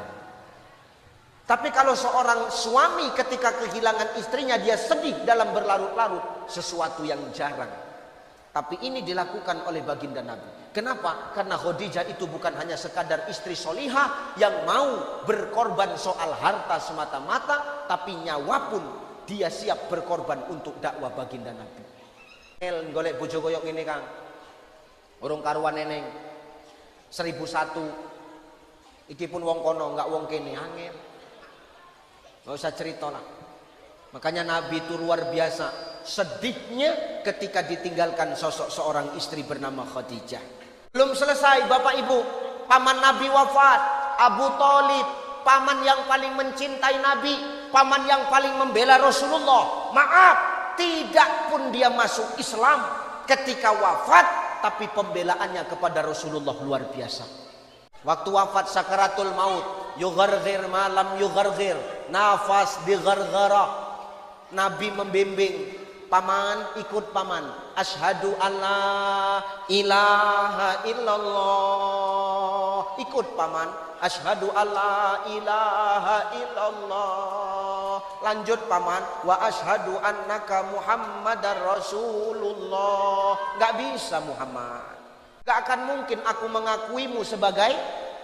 Tapi kalau seorang suami ketika kehilangan istrinya dia sedih dalam berlarut-larut, sesuatu yang jarang. Tapi ini dilakukan oleh baginda Nabi. Kenapa? Karena Khadijah itu bukan hanya sekadar istri solihah yang mau berkorban soal harta semata-mata, tapi nyawa pun dia siap berkorban untuk dakwah baginda Nabi. El golek bojo koyok ini Kang. Urung karuan neneng. 1001. Iki pun wong kono enggak wong kene angel. Enggak usah cerita lah. Makanya Nabi itu luar biasa. Sedihnya ketika ditinggalkan sosok seorang istri bernama Khadijah. Belum selesai Bapak Ibu, paman Nabi wafat, Abu Thalib, paman yang paling mencintai Nabi, paman yang paling membela Rasulullah. Maaf, tidak pun dia masuk Islam ketika wafat, tapi pembelaannya kepada Rasulullah luar biasa. Waktu wafat sakaratul maut, yugharghir malam yugharghir, nafas digharghara. Nabi membimbing, paman ikut paman, asyhadu alla ilaha illallah. Ikut paman, asyhadu alla ilaha illallah. Lanjut paman, wa asyhadu annaka muhammadar rasulullah. Gak bisa Muhammad, gak akan mungkin aku mengakuimu sebagai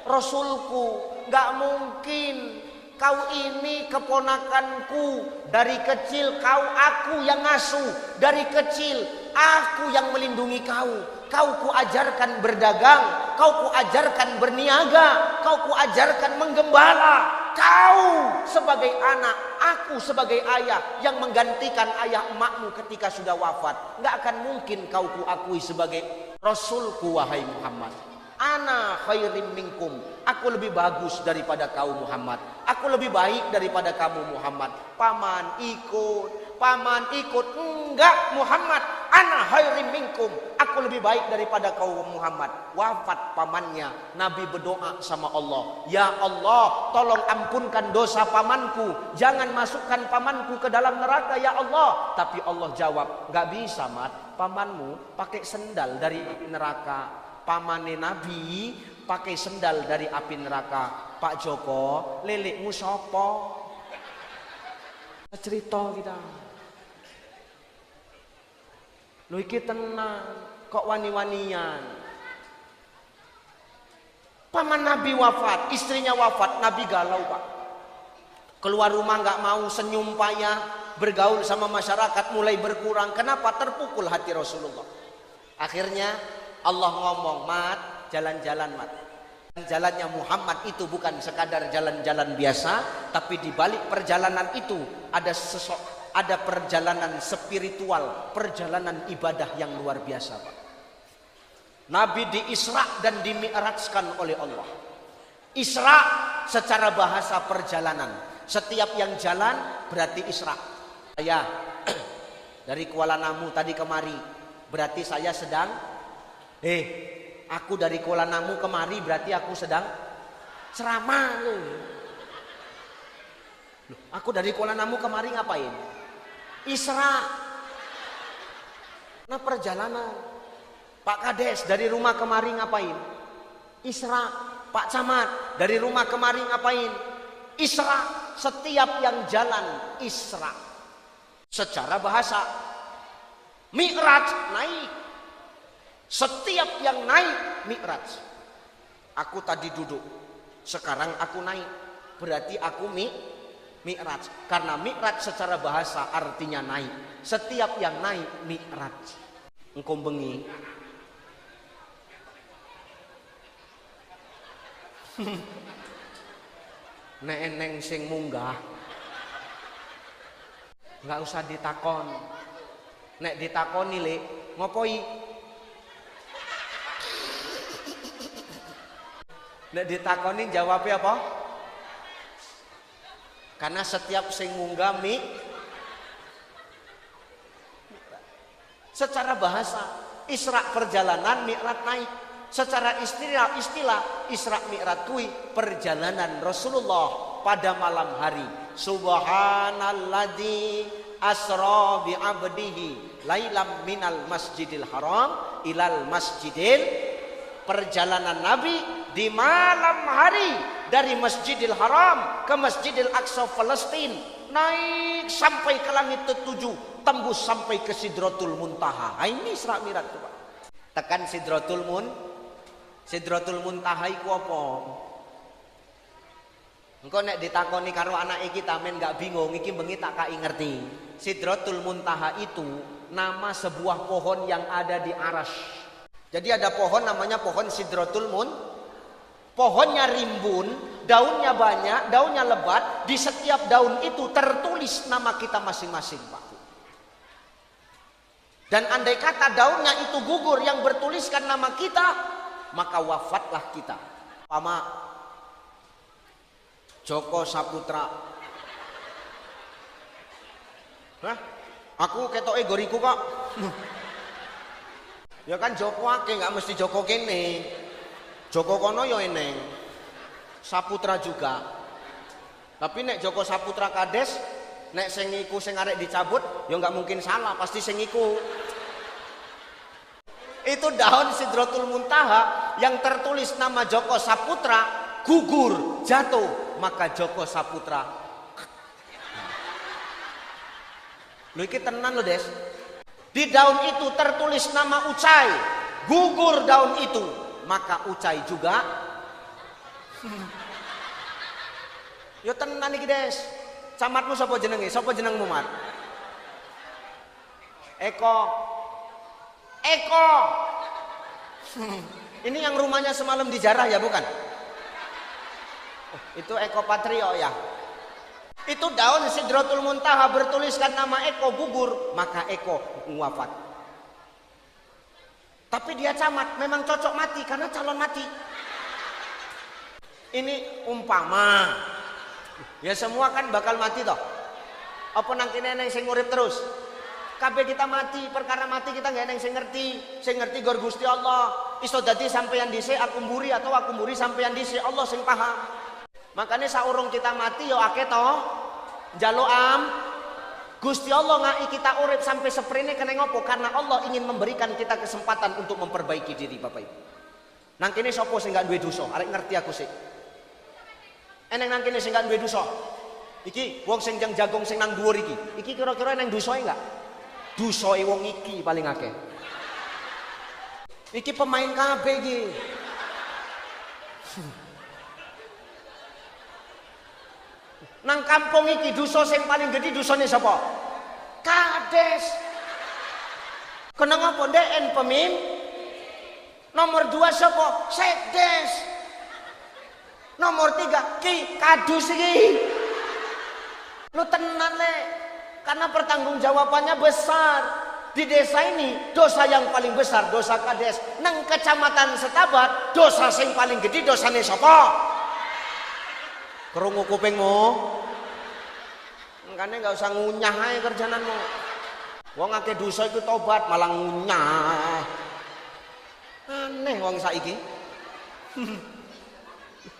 rasulku. Gak mungkin. Kau ini keponakanku. Dari kecil aku yang ngasuh. Dari kecil aku yang melindungi kau. Kau kuajarkan berdagang, kau kuajarkan berniaga, kau kuajarkan menggembala. Kau sebagai anak, aku sebagai ayah yang menggantikan ayah emakmu ketika sudah wafat. Nggak akan mungkin kau kuakui sebagai rasulku wahai Muhammad. Ana khairim minkum. Aku lebih bagus daripada kau Muhammad. Aku lebih baik daripada kamu Muhammad. Paman ikut. Paman ikut. Enggak Muhammad. Ana khairim minkum. Aku lebih baik daripada kau Muhammad. Wafat pamannya. Nabi berdoa sama Allah. Ya Allah, tolong ampunkan dosa pamanku. Jangan masukkan pamanku ke dalam neraka ya Allah. Tapi Allah jawab, enggak bisa Mat. Pamanmu pakai sendal dari neraka. Pamane Nabi pakai sendal dari api neraka. Pak Joko, lelekmu sapa? Cerita kita. Lho iki tenang, kok wani-wanian. Paman Nabi wafat, istrinya wafat, Nabi galau Pak. Keluar rumah nggak mau, senyum payah, bergaul sama masyarakat mulai berkurang. Kenapa? Terpukul hati Rasulullah. Akhirnya Allah ngomong, Mat, jalan-jalan Mat. Jalannya Muhammad itu bukan sekadar jalan-jalan biasa, tapi di balik perjalanan itu ada perjalanan spiritual, perjalanan ibadah yang luar biasa Pak. Nabi di-Isra dan di-Mi'rajkan oleh Allah. Isra secara bahasa perjalanan. Setiap yang jalan berarti Isra. Saya dari Kuala Namu tadi kemari, berarti saya sedang aku dari Kuala Namu kemari berarti aku sedang ceramah. Aku dari Kuala Namu kemari ngapain? Isra. Nah, perjalanan. Pak Kades dari rumah kemari ngapain? Isra. Pak Camat dari rumah kemari ngapain? Isra. Setiap yang jalan Isra. Secara bahasa. Mi'raj naik. Setiap yang naik Mi'raj. Aku tadi duduk, sekarang aku naik, berarti aku Mi'raj. Karena Mi'raj secara bahasa artinya naik. Setiap yang naik Mi'raj. Engkau bengi nek eneng sing munggah nggak usah ditakon. Nek ditakoni le ngopoi, nek ditakoni jawabnya apa? Karena setiap sing munggah secara bahasa Isra perjalanan, Mi'raj naik. Secara istilah Isra Mi'raj kui perjalanan Rasulullah pada malam hari. Subhanalladzi asra bi 'abdihi lailam minal masjidil haram ilal masjidil. Perjalanan Nabi di malam hari dari Masjidil Haram ke Masjidil Aqsa Palestina, naik sampai ke langit ketujuh, tembus sampai ke Sidratul Muntaha. Ini Isra Mi'raj itu, Pak. Tekan Sidratul Muntaha iku apa? Engko nek ditakoni karo anake kita men gak bingung, iki bengi tak kai ngerti. Sidratul Muntaha itu nama sebuah pohon yang ada di Arasy. Jadi ada pohon namanya pohon Sidratul Muntaha. Pohonnya rimbun, daunnya banyak, daunnya lebat. Di setiap daun itu tertulis nama kita masing-masing, Pak. Dan andai kata daunnya itu gugur yang bertuliskan nama kita, maka wafatlah kita. Pama Joko Saputra. Hah? Aku ketoke goriku kok. Ya kan Joko ake, nggak mesti Joko kene. Joko kono yo eneng. Saputra juga. Tapi nek Joko Saputra Kades, nek sing iku sing arek dicabut, ya nggak mungkin salah, pasti sing iku. Itu daun Sidratul Muntaha yang tertulis nama Joko Saputra gugur, jatuh, maka Joko Saputra. Lho iki tenan lho, Des. Di daun itu tertulis nama Ucai, gugur daun itu, maka Ucai juga. Yo tenan iki, Des. Camatmu sapa jenenge? Sapa jenengmu, Mat? Eko. Ini yang rumahnya semalam dijarah ya, bukan? Itu Eko Patrio ya. Itu daun Sidratul Muntaha bertuliskan nama Eko, gugur, maka Eko wafat. Tapi dia camat, memang cocok mati karena calon mati. Ini umpama. Ya semua kan bakal mati toh. Apa nang kene neng sing urip terus? Kabeh kita mati, perkara mati kita nggak ada yang sing ngerti gor Gusti Allah. Iso dadi sampeyan dhisik aku mburi atau aku mburi sampeyan dhisik, Allah sing paham. Makanya saurung kita mati yo akeh toh njaluk Gusti Allah ngai kita urip sampai seprene kene ngopo? Karena Allah ingin memberikan kita kesempatan untuk memperbaiki diri, Bapak Ibu. Nang kene sapa sing gak duwe dosa? Arek ngerti aku sik. Eneng nang kene sing gak duwe dosa. Iki wong sing jagong sing nang dhuwur iki. Iki kira-kira eneng dosae enggak? Dosae wong iki paling akeh. Iki pemain kabeh iki. Nang kampung iki dosa sing paling gede dosane sapa? Kades. Kenapa ndeken pemimpin? Nomor 2 sapa? Sekdes. Nomor 3 Ki Kadus iki. Lu tenan le. Karena pertanggungjawabannya besar. Di desa ini dosa yang paling besar dosa kades. Nang kecamatan Setabat dosa sing paling gede dosane sapa? Krungu kupingmu. Engkane enggak usah ngunyah ae kerjananmu. Wong akeh dosa iku tobat malah ngunyah. Aneh wong saiki.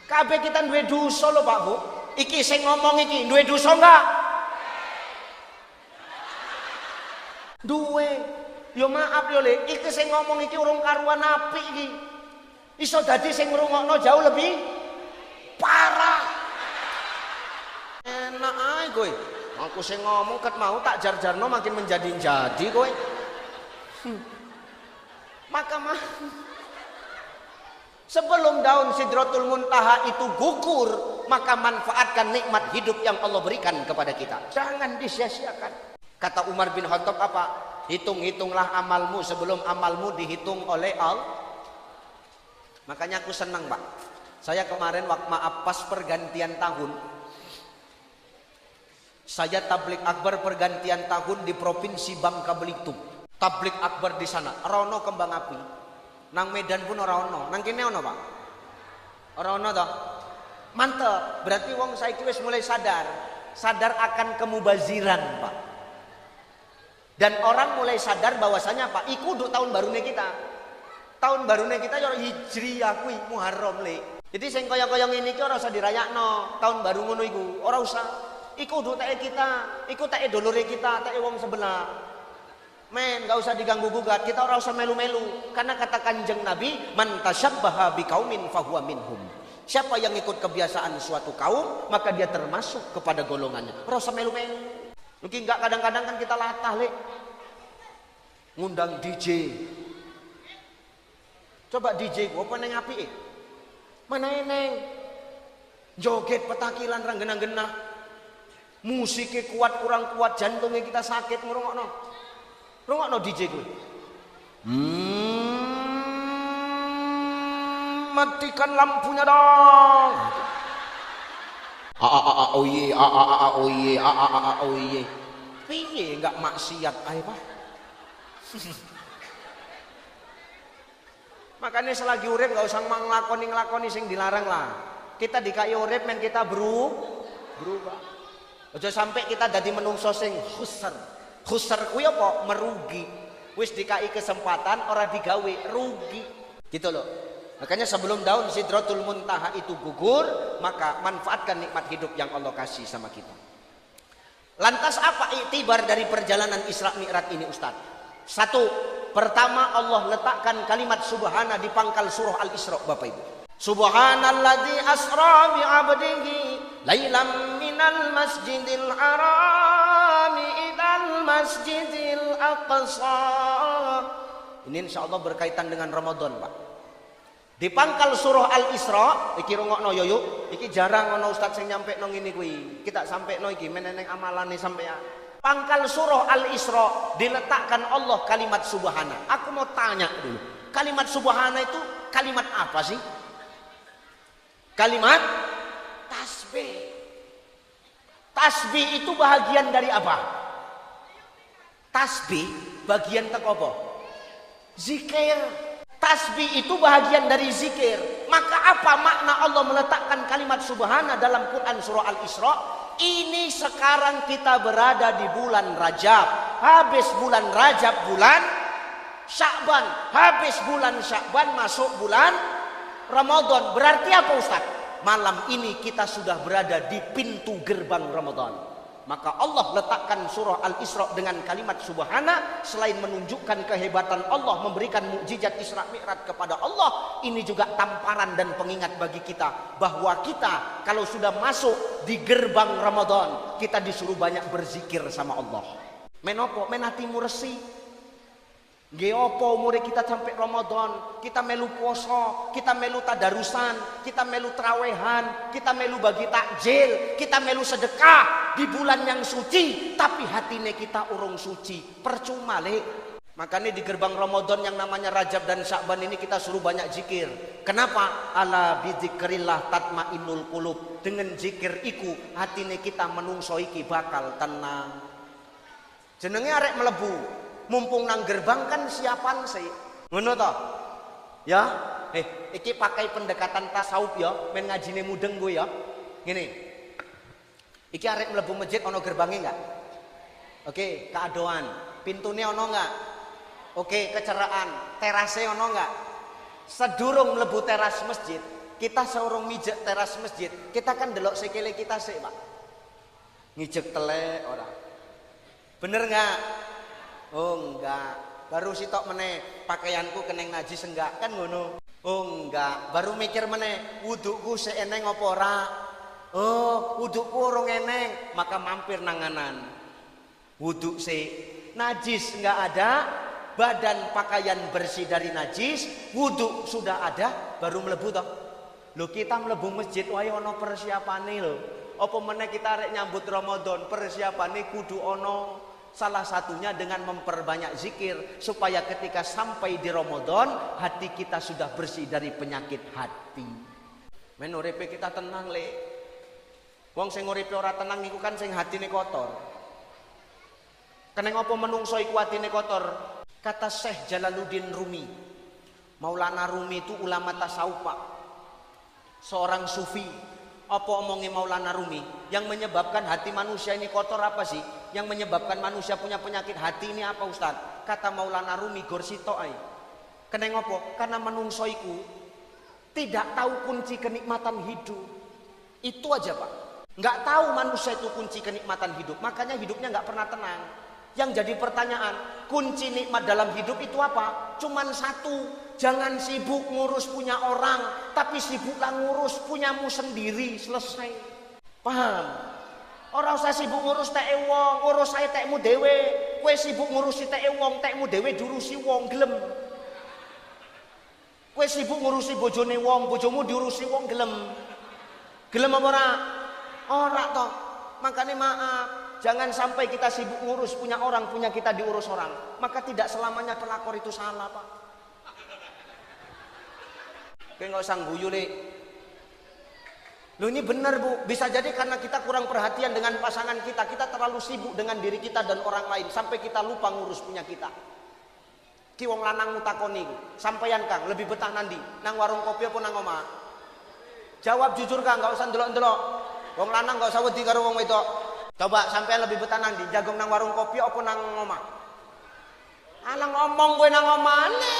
Kabeh kita duwe dosa lho Pak Bu. Iki sing ngomong iki duwe dosa enggak? Duwe. Yo maaf yo Le, iki sing ngomong iki urung karuan apik iki. Iso dadi sing ngrungokno jauh lebih parah. Enak ae kowe. Aku sing ngomong ket mau tak jar-jarno makin menjadi-jadi kowe. Maka sebelum daun Sidratul Muntaha itu gugur, maka manfaatkan nikmat hidup yang Allah berikan kepada kita. Jangan disia-siakan. Kata Umar bin Khattab apa? Hitung-hitunglah amalmu sebelum amalmu dihitung oleh Allah. Makanya aku senang Pak. Saya kemarin waktu pas pergantian tahun, saya tablik akbar pergantian tahun di provinsi Bangka Belitung. Tablik akbar di sana, rono kembang api. Nang Medan pun ora ono, nang kene ono Pak. Ora ono toh? Mantep. Berarti wong saiki wis mulai sadar akan kemubaziran Pak. Dan orang mulai sadar bahwasanya Pak, iku duk tahun barune kita. Tahun barune kita yo Hijriyah kuwi Muharram Le. Jadi sing kaya-kaya ngene iki ora usah dirayakno. Tahun baru ngono iku, ora usah. Iku duk teke kita, iku teke dulure kita, teke wong sebelah. Men, gak usah diganggu gugat. Kita ora usah melu-melu. Karena kata Kanjeng Nabi, man tasyabbaha biqaumin fahuwa minhum. Siapa yang ikut kebiasaan suatu kaum, maka dia termasuk kepada golongannya. Ora usah melu-melu. Mungkin enggak kadang-kadang kan kita latah Le. Ngundang DJ. Coba DJ gua apa neng apike? Mana eneng? Joget petakilan rang genah-genah. Musiknya kuat kurang kuat, jantungnya kita sakit ngrungokno. Rungokno DJ gue. Matikan lampunya dong. Oye, oye. Piye enggak maksiat ae, Pak? Makanya selagi urip enggak usah nglakoni sing dilarang lah. Kita dikai urip men kita berubah. Aja sampai kita dadi menungso sing khusar. Khusar kuwi apa? Merugi. Wis dikai kesempatan ora digawe, rugi. Gitu loh. Makanya sebelum daun Sidratul Muntaha itu gugur, maka manfaatkan nikmat hidup yang Allah kasih sama kita. Lantas apa iktibar dari perjalanan Isra Mi'raj ini Ustaz? Satu, pertama Allah letakkan kalimat subhana di pangkal surah Al-Isra Bapak Ibu. Subhanalladzi asra bi 'abdihi lailam minal masjidil harami ilal masjidil aqsa. Ini insyaallah berkaitan dengan Ramadan, Pak. Di pangkal surah Al-Isra, iki rungokno yo yuk, iki jarang ono ustaz sing nyampe nang ngene kuwi. Kita sampekno iki meneneng amalane sampean. Pangkal surah Al-Isra diletakkan Allah kalimat subhana. Aku mau tanya dulu. Kalimat subhana itu kalimat apa sih? Kalimat tasbih. Tasbih itu bagian dari apa? Tasbih bagian teko apa? Zikir. Tasbih itu bagian dari zikir. Maka apa makna Allah meletakkan kalimat subhana dalam Quran surah Al-Isra? Ini sekarang kita berada di bulan Rajab. Habis bulan Rajab bulan Sya'ban. Habis bulan Sya'ban masuk bulan Ramadan. Berarti apa Ustaz? Malam ini kita sudah berada di pintu gerbang Ramadan. Maka Allah letakkan surah Al-Isra dengan kalimat subhana. Selain menunjukkan kehebatan Allah, memberikan mukjizat Isra Mi'raj kepada Allah, ini juga tamparan dan pengingat bagi kita bahwa kita kalau sudah masuk di gerbang Ramadan, kita disuruh banyak berzikir sama Allah. Menopo menatimu resi. Geopo umure kita sampai Ramadan, kita melu poso, kita melu tadarusan, kita melu trawehan, kita melu bagi takjil, kita melu sedekah di bulan yang suci, tapi hatine kita urung suci, percuma Le. Makanya di gerbang Ramadan yang namanya Rajab dan Sya'ban ini kita suruh banyak zikir. Kenapa? Ala bidzikrillah tatmainnul qulub. Dengan zikir iku hatine kita menungso iki bakal tenang. Jenenge arek melebu. Mumpung nang gerbang kan siapan sih. Ngono toh? Ya, iki pakai pendekatan tasawuf ya, men ngajine mudeng gue ya. Gini. Iki arek mlebu masjid ono gerbangnya enggak? Oke, keadoan. Pintunya ono enggak? Oke, keceraan. Terase ono enggak? Sedurung mlebu teras masjid, kita seorang mijek teras masjid, kita kan delok sikile kita sik, Pak. Ngijek telek ora. Bener enggak? Oh, enggak. Baru sitok meneh pakaianku keneng najis enggak? Kan ngono. Oh, enggak. Baru mikir meneh, wuduku sik eneng apa ora? Oh, wuduku urung eneng, maka mampir nanganan. Wuduk sik najis enggak ada, badan pakaian bersih dari najis, wudhu sudah ada, baru mlebu toh. Lho kita mlebu masjid wae ana persiapane lho. Apa meneh kita arek nyambut Ramadan, persiapane kudu ana. Salah satunya dengan memperbanyak zikir supaya ketika sampai di Ramadan hati kita sudah bersih dari penyakit hati. Men uripe kita tenang le. Wong sing uripe ora tenang niku kan sing hatine kotor. Keneng apa menungso iku atine kotor? Kata Syekh Jalaluddin Rumi, Maulana Rumi itu ulama tasawuf, Pak. Seorang sufi. Apa omongnya Maulana Rumi? Yang menyebabkan hati manusia ini kotor apa sih? Yang menyebabkan manusia punya penyakit hati ini apa, Ustaz? Kata Maulana Rumi, gorsito ai. Keneng apa? Karena menungso iku tidak tahu kunci kenikmatan hidup. Itu aja, Pak. Nggak tahu manusia itu kunci kenikmatan hidup. Makanya hidupnya nggak pernah tenang. Yang jadi pertanyaan, kunci nikmat dalam hidup itu apa? Cuman satu, jangan sibuk ngurus punya orang, tapi sibuklah ngurus punyamu sendiri, selesai. Paham? Orang usah sibuk ngurus teke wong, urus saya tekmu dewe. Kowe sibuk ngurusi teke wong, tekmu dewe diurusi wong, gelem. Kowe sibuk ngurusi bojone wong, bojomu diurusi wong, gelem. Gelem apa ora? Ora toh. Makanya maaf. Jangan sampai kita sibuk ngurus punya orang, punya kita diurus orang. Maka tidak selamanya pelakor itu salah, Pak. Kayak nggak usah guyu, Le. Loh ini benar, Bu. Bisa jadi karena kita kurang perhatian dengan pasangan kita. Kita terlalu sibuk dengan diri kita dan orang lain. Sampai kita lupa ngurus punya kita. Ki wong lanang mutakoni. Sampeyan Kang, lebih betah nandi. Nang warung kopi apa nang omah? Jawab jujur Kang, nggak usah ndelok-ndelok. Wong lanang nggak usah wedi karo wong wedok. Coba sampai lebih betah nanti jagung nang warung kopi apa nang omah? Alang ngomong gue nang omah nih.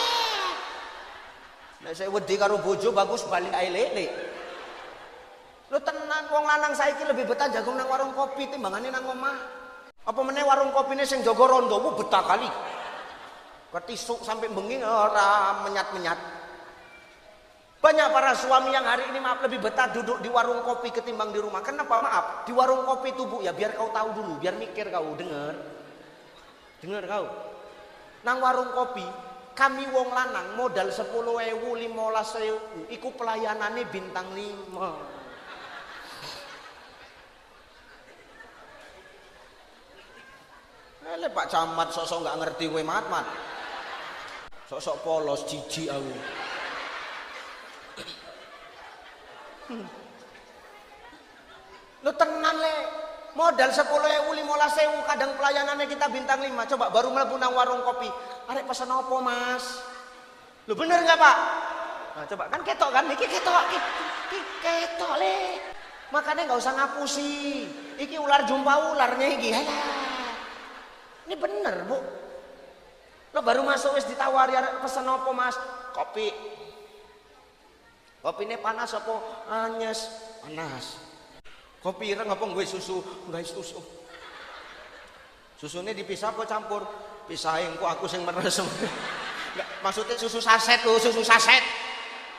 Nek saya wedi karo bojo bagus balik ae lele. Lu tenan wong lanang saiki lebih betah jagung nang warung kopi timbangane nang omah. Apa meneh warung kopine sing jaga rondo ku betah kali. Ketisuk sampai bengi ora menyat-menyat. Banyak para suami yang hari ini maaf lebih betah duduk di warung kopi ketimbang di rumah. Kenapa? Maaf, di warung kopi itu Bu ya biar kau tahu dulu, biar mikir kau, denger kau. Nang warung kopi, kami wong lanang modal 10.000, 15.000, iku pelayanannya bintang 5. Pak Camat sosok nggak ngerti gue mat. Sosok polos jijik aku. Lu tenan le, modal 10.000, 15.000 kadang pelayanannya kita bintang 5. Coba baru mlebu nang warung kopi, arek pesen apa Mas? Lu bener nggak Pak? Nah, coba kan ketok kan, iki ketok le. Makanya nggak usah ngapusi, iki ular jumpa ularnya iki. Ini bener Bu. Lo baru masuk wis ditawari arek pesen apa Mas? Kopi. Kopi ini panas apa? Anyes, panas. Kopi ireng apa gue susu? Enggak susu. Susunya dipisah apa campur? Pisahin kok aku sing meres. Enggak, maksudnya susu saset loh, susu saset.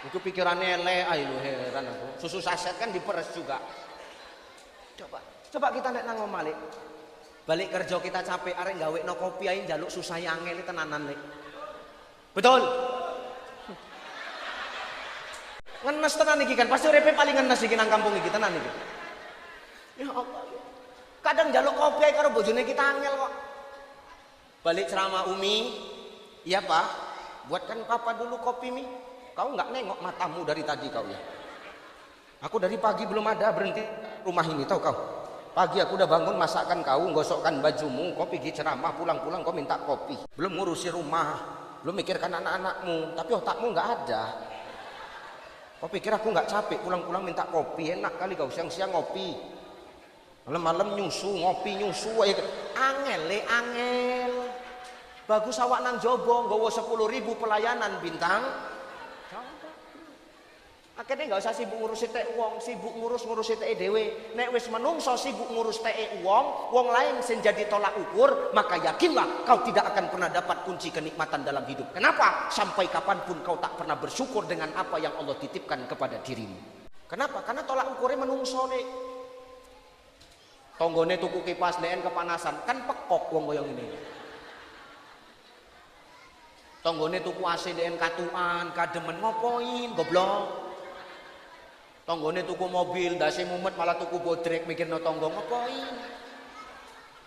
Itu pikirannya ayo heran aku. Susu saset kan diperes juga. Coba kita nek nang omah balik kerja kita capek arek gawe no kopi ae njaluk susah angel tenanan lek. Betul? Ngenes tenan iki kan, pasti urepe paling ngenes iki nang kampung iki tenan iki. Ya Allah. Kadang njaluk kopi ae karo bojone kita angel kok. Balik ceramah Umi, iya Pak, buatkan Papa dulu kopi Mi. Kau nggak nengok matamu dari tadi kau ya. Aku dari pagi belum ada berhenti rumah ini tahu kau. Pagi aku udah bangun, masakkan kau, gosokkan bajumu, kau pergi ceramah, pulang-pulang kau minta kopi. Belum ngurusi rumah, belum mikirkan anak-anakmu, tapi otakmu nggak ada. Kau pikir aku nggak capek pulang-pulang minta kopi? Enak kali kau siang-siang ngopi, malam-malam nyusu, ngopi nyusu, angel. Bagus awak nang jobo, nggawa 10.000 pelayanan bintang. Akhirnya nggak usah sibuk ngurus teke wong, sibuk ngurus teke dhewe. Nek wis menungso sibuk ngurus teke wong lain sing jadi tolak ukur, maka yakinlah kau tidak akan pernah dapat kunci kenikmatan dalam hidup. Kenapa? Sampai kapanpun kau tak pernah bersyukur dengan apa yang Allah titipkan kepada dirimu. Kenapa? Karena tolak ukurnya menungso nih. Tonggone tuku kipas nen kepanasan, kan pekok wong koyo ngene. Tonggone tuku AC nen katuan, kademen ngopoin goblok. Tonggone tuku mobil, dasi mumet malah tuku bodrek mikirno tonggo ngopoin.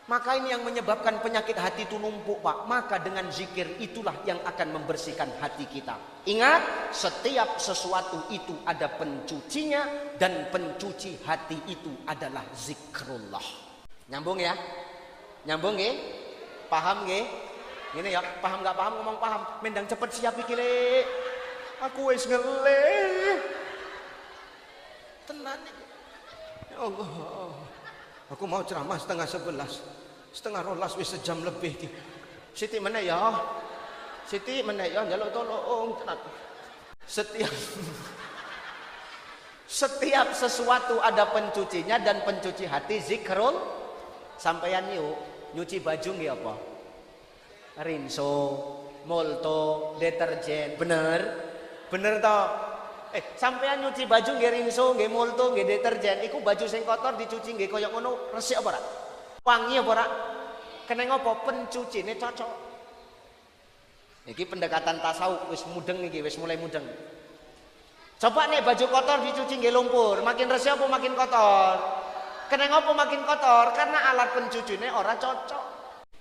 Maka ini yang menyebabkan penyakit hati itu numpuk, Pak. Maka dengan zikir itulah yang akan membersihkan hati kita. Ingat, setiap sesuatu itu ada pencucinya, dan pencuci hati itu adalah zikrullah. Nyambung ya? Nyambung ya? Paham ya? Ini ya, paham gak paham ngomong paham. Mendang cepet siap iki le. Aku wis ngeleh. Tenan ya Allah, aku mau ceramah 10:30, 10:30 wis sejam lebih ki. Siti mana ya? Siti mana ya? Njaluk tolong tenan. Setiap sesuatu ada pencucinya, dan pencuci hati zikrul. Sampeyan yuk nyuci baju nggih apa? Rinso, molto, deterjen. Bener toh? Sampean nyuci baju nggih rinso, nggih molto, nggih deterjen, iku baju sing kotor dicuci nggih kaya ngono resik apa ora? Wangi apa ora? Keneng apa? Pencucine cocok. Iki pendekatan tasawuf wis mudeng iki, wis mulai mudeng. Coba nih baju kotor dicuci nggih lumpur, makin resik apa makin kotor? Keneng apa makin kotor? Karena alat pencucine ora cocok.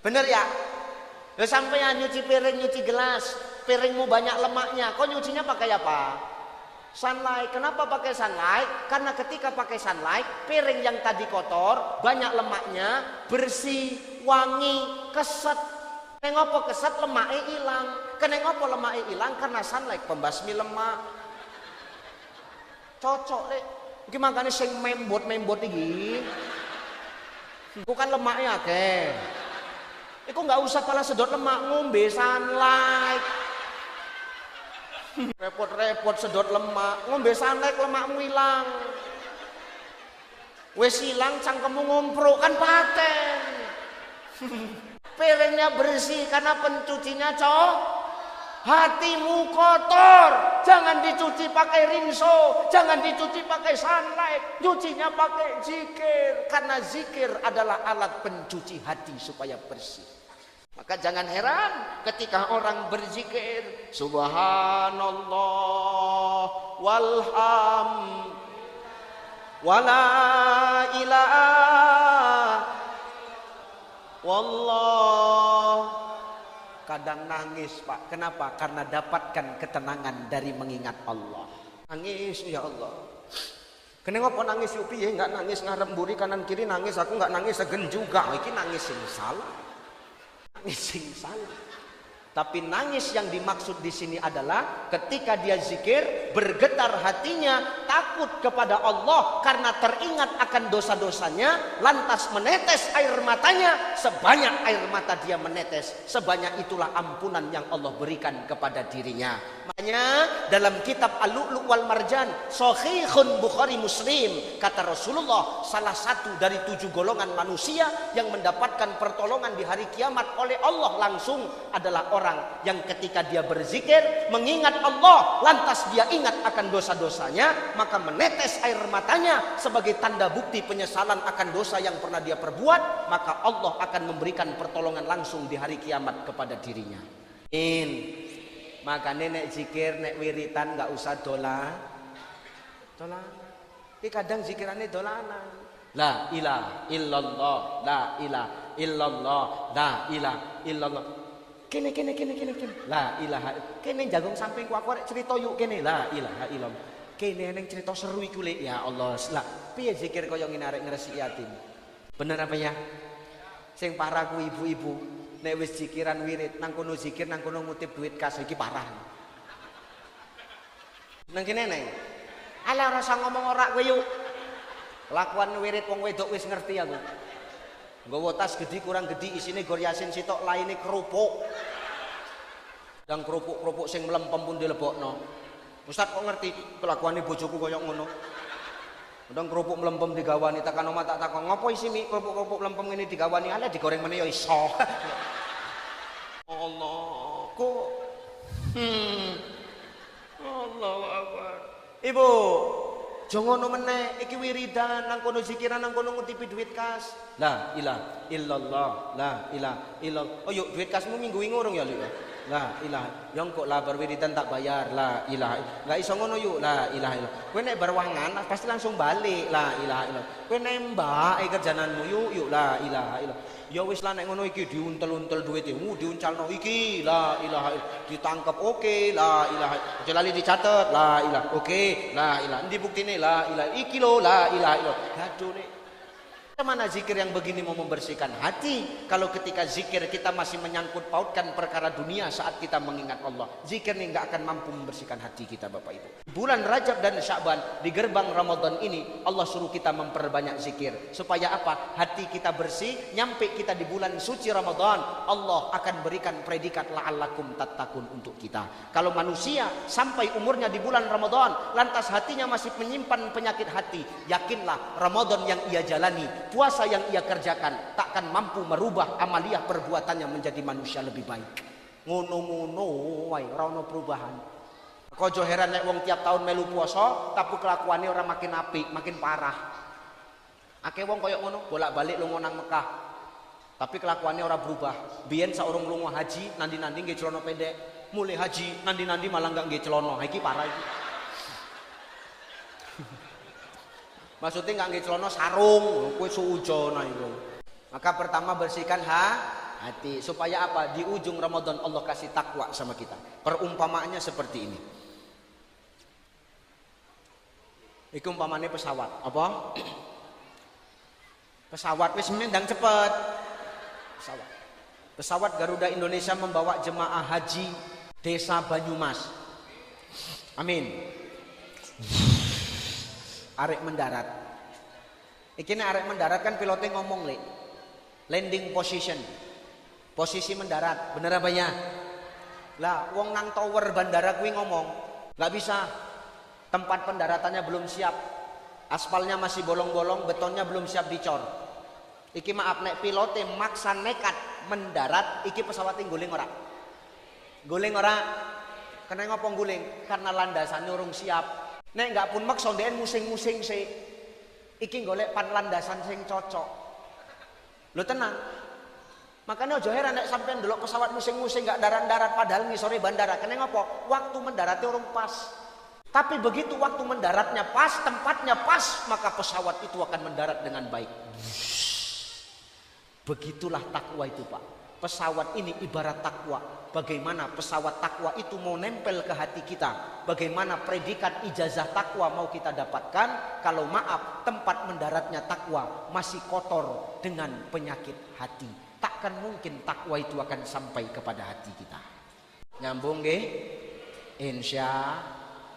Bener ya? Lah sampean nyuci piring, nyuci gelas, piringmu banyak lemaknya, kok nyucinya pakai apa? Sunlight. Kenapa pakai sunlight? Karena ketika pakai sunlight, piring yang tadi kotor, banyak lemaknya, bersih, wangi, keset. Kenapa keset? Lemaknya hilang. Kenapa lemaknya hilang? Karena sunlight pembasmi lemak. Cocok deh. Iki makanya sing membot iki. Bukan lemaknya akeh. Iku nggak usah pala sedot lemak, ngombe sunlight. Repot-repot sedot lemak, ngombe sunlight lemakmu hilang. Wes hilang cangkemmu ngomprok kan paten. Piringnya bersih karena pencucinya hatimu kotor, jangan dicuci pakai rinso, jangan dicuci pakai sunlight, cucinya pakai zikir, karena zikir adalah alat pencuci hati supaya bersih. Maka jangan heran ketika orang berzikir subhanallah walham wala ilaha wallah. Kadang nangis, Pak. Kenapa? Karena dapatkan ketenangan dari mengingat Allah. Nangis, ya Allah. Kenapa nangis yupi ya? Nggak nangis ngarep mburi kanan kiri nangis. Aku nggak nangis segen juga. Iki nangis yang salah. Nangis sing salah. Tapi nangis yang dimaksud di sini adalah ketika dia zikir, bergetar hatinya, takut kepada Allah karena teringat akan dosa-dosanya, lantas menetes air matanya. Sebanyak air mata dia menetes, sebanyak itulah ampunan yang Allah berikan kepada dirinya. Makanya dalam kitab Al-Lu'lu' wal Marjan, Sahihun Bukhari Muslim, kata Rasulullah, salah satu dari 7 golongan manusia yang mendapatkan pertolongan di hari kiamat oleh Allah langsung adalah orang yang ketika dia berzikir mengingat Allah, lantas dia ingat akan dosa-dosanya, maka menetes air matanya sebagai tanda bukti penyesalan akan dosa yang pernah dia perbuat, maka Allah akan memberikan pertolongan langsung di hari kiamat kepada dirinya. Maka nek zikir, nek wiritan nggak usah dolanan. Ini kadang zikirannya dolanan. La ilaha illallah, la ilaha illallah, la ilaha illallah. Kene. La ilaha. Kene jagung samping aku arek cerita yuk kene. La ilaha illallah. Kene neng cerita seru iku lek ya Allah. Lah piye zikir kaya ngene arek ngresiki yatim. Bener apa ya? Sing parah ku ibu-ibu nek wis zikiran wirid nang kono zikir nang kono ngutip duit kas iki parah. Nang kene neng. Ala ora usah ngomong ora kowe yuk. Lakuan wirid wong wedok wis ngerti aku. Nggawa tas gede kurang gede isine gor yasin sitok laine kerupuk. Dan kerupuk-kerupuk sing mlempem pun dilebokno. Ustaz kok ngerti kelakuane bojoku koyo ngono. Ndang kerupuk mlempem digawani tekan omah tak takon, "Ngopo isi mi kerupuk-kerupuk mlempem ngene digawani?" "Ale digoreng meneh ya iso." Allah, kok Allahu Akbar. Ibu, aja ngono meneh, iki wiridan nang kono zikiran nang kono ngutipi duit kas. La ilaha illallah, la ilaha illallah. Oh yuk duit kasmu minggu wingi urung ya, Luk. La ilaha. Yang kok lah berwiridan tak bayar. La ilaha. Enggak iso ngono yuk. La ilaha illallah. Kowe nek berwangan pasti langsung balik. La ilaha illallah. Kowe nembak kerjananmu yuk. La ilaha illallah. Ya wis lah nek ngono iki diuntel-untel duwite. Diuncalno iki. La ilaha illallah. Ditangkep oke. La ilaha. Aja lali dicatet. La ilaha. Oke. La ilaha. Endi buktine? La ilaha. Iki lho la ilaha illallah. Gaduh nek mana zikir yang begini mau membersihkan hati? Kalau ketika zikir kita masih menyangkut pautkan perkara dunia saat kita mengingat Allah, zikir ini nggak akan mampu membersihkan hati kita, Bapak Ibu. Bulan Rajab dan Sya'ban di gerbang Ramadan ini Allah suruh kita memperbanyak zikir supaya apa? Hati kita bersih. Nyampe kita di bulan suci Ramadan, Allah akan berikan predikat la'allakum tattaqun untuk kita. Kalau manusia sampai umurnya di bulan Ramadan lantas hatinya masih menyimpan penyakit hati, yakinlah Ramadan yang ia jalani, puasa yang ia kerjakan takkan mampu merubah amaliyah perbuatannya menjadi manusia lebih baik. Ngono-ngono wae ora ono perubahan. Kojo heran nek wong tiap tahun melu puasa tapi kelakuannya orang makin apik, makin parah. Akeh wong koyo ngono, bolak-balik lunga nang Mekah. Tapi kelakuannya orang berubah. Biyen saurung lunga haji, nandi-nandi nggih celana pendek. Mulai haji, nandi-nandi malah enggak nggih celana. Iki parah iki. Maksudnya nggak nggih celana sarung, kowe suujon iku. Maka pertama bersihkan hati supaya apa? Di ujung Ramadan Allah kasih takwa sama kita. Perumpamaannya seperti ini. Iku umpamane pesawat, apa? Pesawat wis mendang cepet. Pesawat Garuda Indonesia membawa jemaah haji Desa Banyumas. Amin. Arek mendarat. Iki nek arek mendarat kan pilotnya ngomong le. Landing position. Posisi mendarat. Bener apa ya? Lah wong nang tower bandara kuwi ngomong, nggak bisa. Tempat pendaratannya belum siap. Aspalnya masih bolong-bolong, betonnya belum siap dicor. Iki maaf nek pilotnya maksa nekat mendarat, iki pesawat guling ora? Guling ora? Kena ngopo guling? Karena landasannya urung siap. Nek enggak pun maksa ndeken musing-musing sih. Iki golek pan landasan sing cocok. Lho tenang. Makanya aja heran nek sampean ndelok pesawat musing-musing enggak darat-darat padahal ngisore bandara. Kene ngopo? Waktu mendaratnya urung pas. Tapi begitu waktu mendaratnya pas, tempatnya pas, maka pesawat itu akan mendarat dengan baik. Begitulah takwa itu, Pak. Pesawat ini ibarat takwa. Bagaimana pesawat takwa itu mau nempel ke hati kita. Bagaimana predikat ijazah takwa mau kita dapatkan. Kalau maaf tempat mendaratnya takwa masih kotor dengan penyakit hati. Takkan mungkin takwa itu akan sampai kepada hati kita. Nyambung nggih? Insya.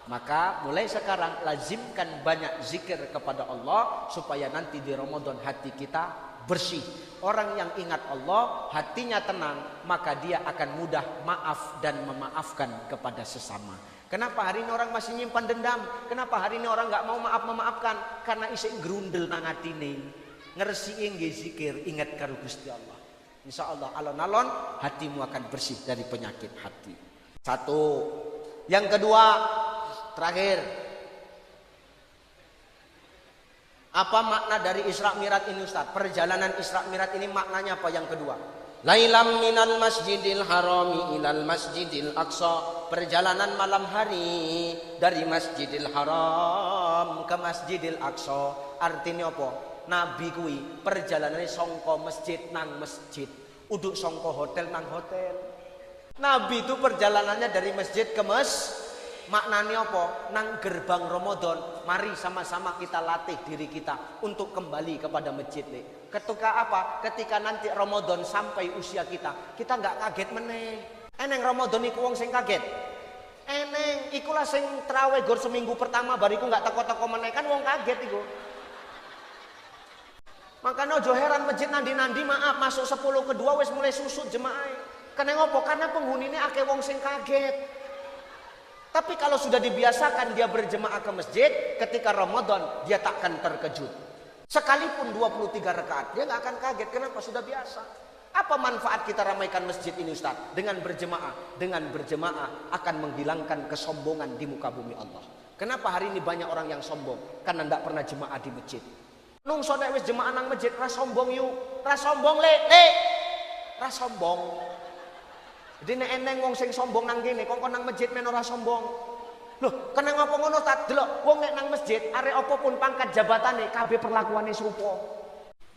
Maka mulai sekarang lazimkan banyak zikir kepada Allah. Supaya nanti di Ramadan hati kita bersih. Orang yang ingat Allah hatinya tenang, maka dia akan mudah maaf dan memaafkan kepada sesama. Kenapa hari ini orang masih nyimpan dendam? Kenapa hari ini orang nggak mau memaafkan? Karena isih grundel nang atine. Ngresiki nggih zikir, ingat karo Gusti Allah. Insyaallah alon-alon hatimu akan bersih dari penyakit hati. Satu. Yang kedua, terakhir. Apa makna dari Isra Mi'raj ini Ustaz? Perjalanan Isra Mi'raj ini maknanya apa yang kedua? Lailam minal masjidil harami ilal masjidil aqsa. Perjalanan malam hari dari Masjidil Haram ke Masjidil Aqsa. Artinya apa? Nabi kuwi perjalanannya songko masjid nang masjid. Uduk songko hotel nang hotel. Nabi itu perjalanannya dari masjid ke Maknanya apa? Nang gerbang Ramadan, mari sama-sama kita latih diri kita untuk kembali kepada masjid nih. Ketika apa? Ketika nanti Ramadan sampai usia kita nggak kaget meneh. Eneng Ramadan iku wong sing kaget. Eneng, ikulah sing traweh gor seminggu pertama bariku nggak teko-teko meneh kan wong kaget iku. Makanya ojo heran masjid nandi-nandi maaf masuk 10 kedua wis mulai susut jemaah. Kenapa ngopo? Karena penghuni ini akeh wong sing kaget. Tapi kalau sudah dibiasakan dia berjemaah ke masjid, ketika Ramadan dia takkan terkejut. Sekalipun 23 rakaat, dia nggak akan kaget. Kenapa? Sudah biasa. Apa manfaat kita ramaikan masjid ini Ustaz? Dengan berjemaah. Dengan berjemaah akan menghilangkan kesombongan di muka bumi Allah. Kenapa hari ini banyak orang yang sombong? Karena tidak pernah jemaah di masjid. Nung sodek wis jemaah nang masjid, ras sombong yuk. Ras sombong le. Ras sombong. Jadi nek eneng wong sing sombong nang kene, kok nang masjid men ora sombong. Loh, kena ngapa ngono ta? Delok, wong nek nang masjid arek apapun pangkat jabatane kabeh perlakuane serupa.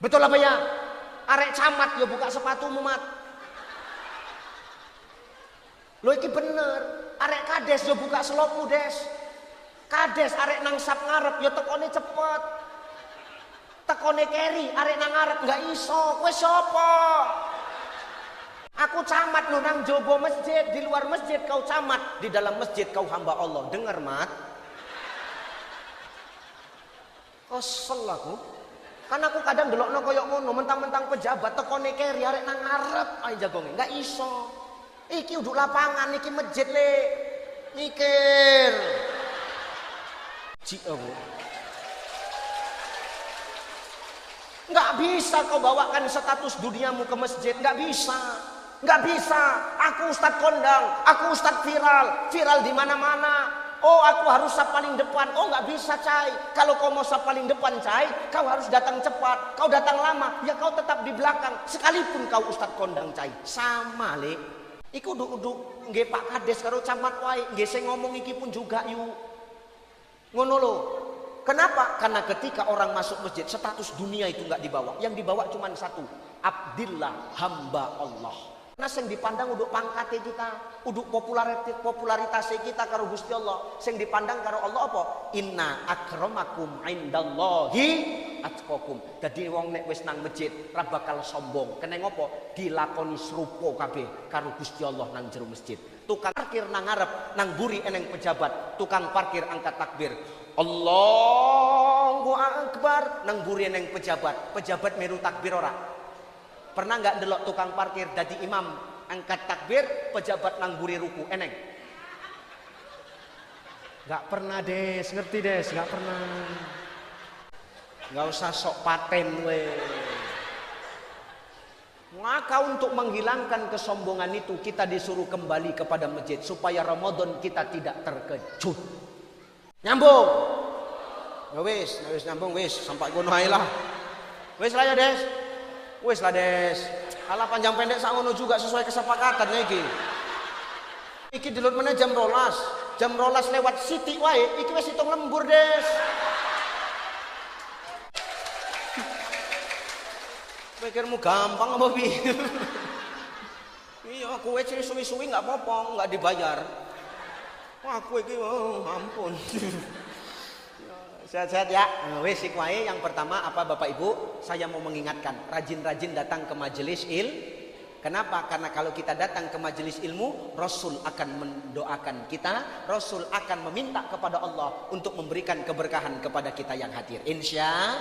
Betul apa ya? Arek camat ya buka sepatumu mat. Lho iki bener. Arek kades ya buka selopmu des. Kades arek nang sap ngarep ya tekone cepet. Tekone keri arek nang ngarep enggak iso. Kowe sapa? Aku camat lu nang jobo masjid, di luar masjid kau camat, di dalam masjid kau hamba Allah. Dengar mat? Kesel aku. Kan aku kadang delokno koyo ngono, mentang-mentang pejabat tekone keri arek nang ngarep ae jagonge, enggak iso. Iki uduk lapangan, iki masjid le. Mikir. Cik aku. Enggak bisa kau bawakan status duniamu ke masjid, enggak bisa. Nggak bisa, aku ustadz kondang, aku ustadz viral di mana-mana. Oh aku harus sap paling depan, oh nggak bisa cai. Kalau kau mau sap paling depan cai, kau harus datang cepat. Kau datang lama, ya kau tetap di belakang. Sekalipun kau ustadz kondang cai, sama le. Iku uduk nggih Pak Kades karo camat wae, nggih sing ngomong iki pun juga yuk. Ngono lo. Kenapa? Karena ketika orang masuk masjid, status dunia itu nggak dibawa. Yang dibawa cuma satu, Abdillah, hamba Allah. Nah sing dipandang uduk pangkate kita, uduk popularitas kita karo Gusti Allah. Sing dipandang karo Allah apa? Inna akramakum indallahi atqakum. Dadi wong nek wis nang masjid ra bakal sombong. Kene ngopo? Dilakoni serupa kabeh karo Gusti Allah nang jero masjid. Tukang parkir nang ngarep, nang buri eneng pejabat, tukang parkir angkat takbir. Allahu Akbar nang buri eneng pejabat meru takbir ora? Pernah nggak delok tukang parkir dadi imam angkat takbir, pejabat nang buri ruku eneng? Nggak pernah des, ngerti des? Nggak pernah. Nggak usah sok paten we. Maka untuk menghilangkan kesombongan itu kita disuruh kembali kepada masjid supaya Ramadan kita tidak terkejut. Nyambung. Ya wis nyambung wis sampai ngono ae lah. Wis lah ya des. Wis lah des, alah panjang pendek sak ngono juga sesuai kesepakatan iki. Iki dilut meneh jam 12. Jam 12 lewat siti wae, iki wis hitung lembur des. Pikirmu gampang apa piye? Iya, aku wis suwi-suwi enggak apa-apa, enggak dibayar. Wah, aku iki ampun. Sehat-sehat ya. Wes iku wae yang pertama apa Bapak Ibu? Saya mau mengingatkan, rajin-rajin datang ke majelis Kenapa? Karena kalau kita datang ke majelis ilmu, Rasul akan mendoakan kita, Rasul akan meminta kepada Allah untuk memberikan keberkahan kepada kita yang hadir. Insya.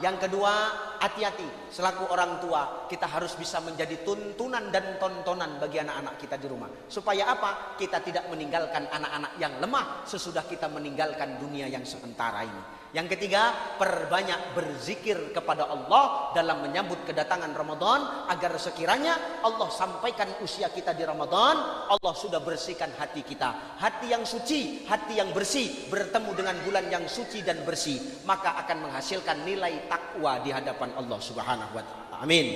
Yang kedua, hati-hati selaku orang tua, kita harus bisa menjadi tuntunan dan tontonan bagi anak-anak kita di rumah. Supaya apa? Kita tidak meninggalkan anak-anak yang lemah sesudah kita meninggalkan dunia yang sementara ini. Yang ketiga, perbanyak berzikir kepada Allah dalam menyambut kedatangan Ramadan agar sekiranya Allah sampaikan usia kita di Ramadan, Allah sudah bersihkan hati kita. Hati yang suci, hati yang bersih bertemu dengan bulan yang suci dan bersih, maka akan menghasilkan nilai takwa di hadapan Allah Subhanahu wa taala. Amin.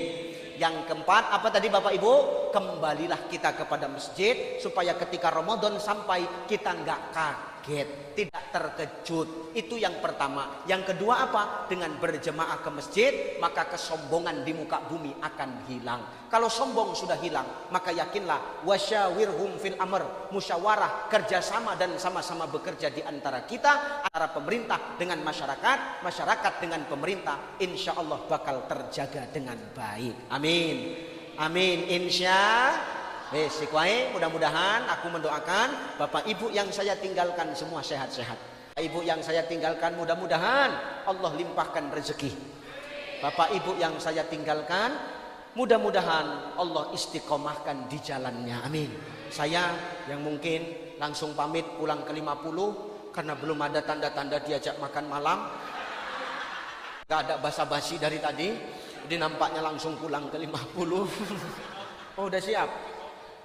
Yang keempat, apa tadi Bapak Ibu? Kembalilah kita kepada masjid supaya ketika Ramadan sampai kita nggak kaget. kaget, tidak terkejut. Itu yang pertama. Yang kedua apa? Dengan berjemaah ke masjid, maka kesombongan di muka bumi akan hilang. Kalau sombong sudah hilang, maka yakinlah wasyawirhum fil amr, musyawarah, kerjasama dan sama-sama bekerja di antara kita, antara pemerintah dengan masyarakat, masyarakat dengan pemerintah, insya Allah bakal terjaga dengan baik. Amin. Amin. Insya Allah. Mudah-mudahan aku mendoakan Bapak Ibu yang saya tinggalkan semua sehat-sehat. Bapak Ibu yang saya tinggalkan mudah-mudahan Allah limpahkan rezeki. Bapak Ibu yang saya tinggalkan mudah-mudahan Allah istiqomahkan di jalannya. Amin. Saya yang mungkin langsung pamit pulang ke 50 karena belum ada tanda-tanda diajak makan malam. Gak ada basa-basi dari tadi. Jadi nampaknya langsung pulang ke 50. Oh udah siap?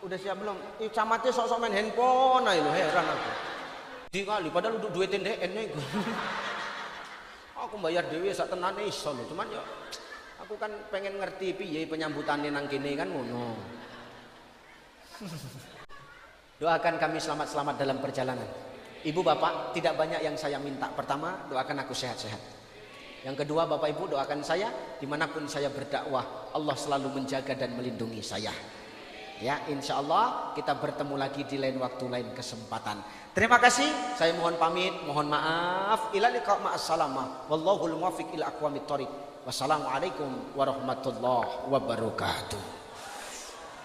Udah siap belum? Camatnya sok-sok main handphone. Nah itu heran aku. Dikali padahal untuk duitin DN gue. Aku bayar dewe sak tenane iso lho. Cuman ya aku kan pengen ngerti piye penyambutannya nang kene kan ngono. Doakan kami selamat-selamat dalam perjalanan. Ibu bapak tidak banyak yang saya minta. Pertama doakan aku sehat-sehat. Yang kedua Bapak Ibu doakan saya dimanapun saya berdakwah Allah selalu menjaga dan melindungi saya. Ya insya Allah kita bertemu lagi di lain waktu lain kesempatan. Terima kasih. Saya mohon pamit, mohon maaf. Ila liqa ma'assalamah. Wallahul muwaffiq ila aqwamit thoriq. Wassalamualaikum warahmatullahi wabarakatuh.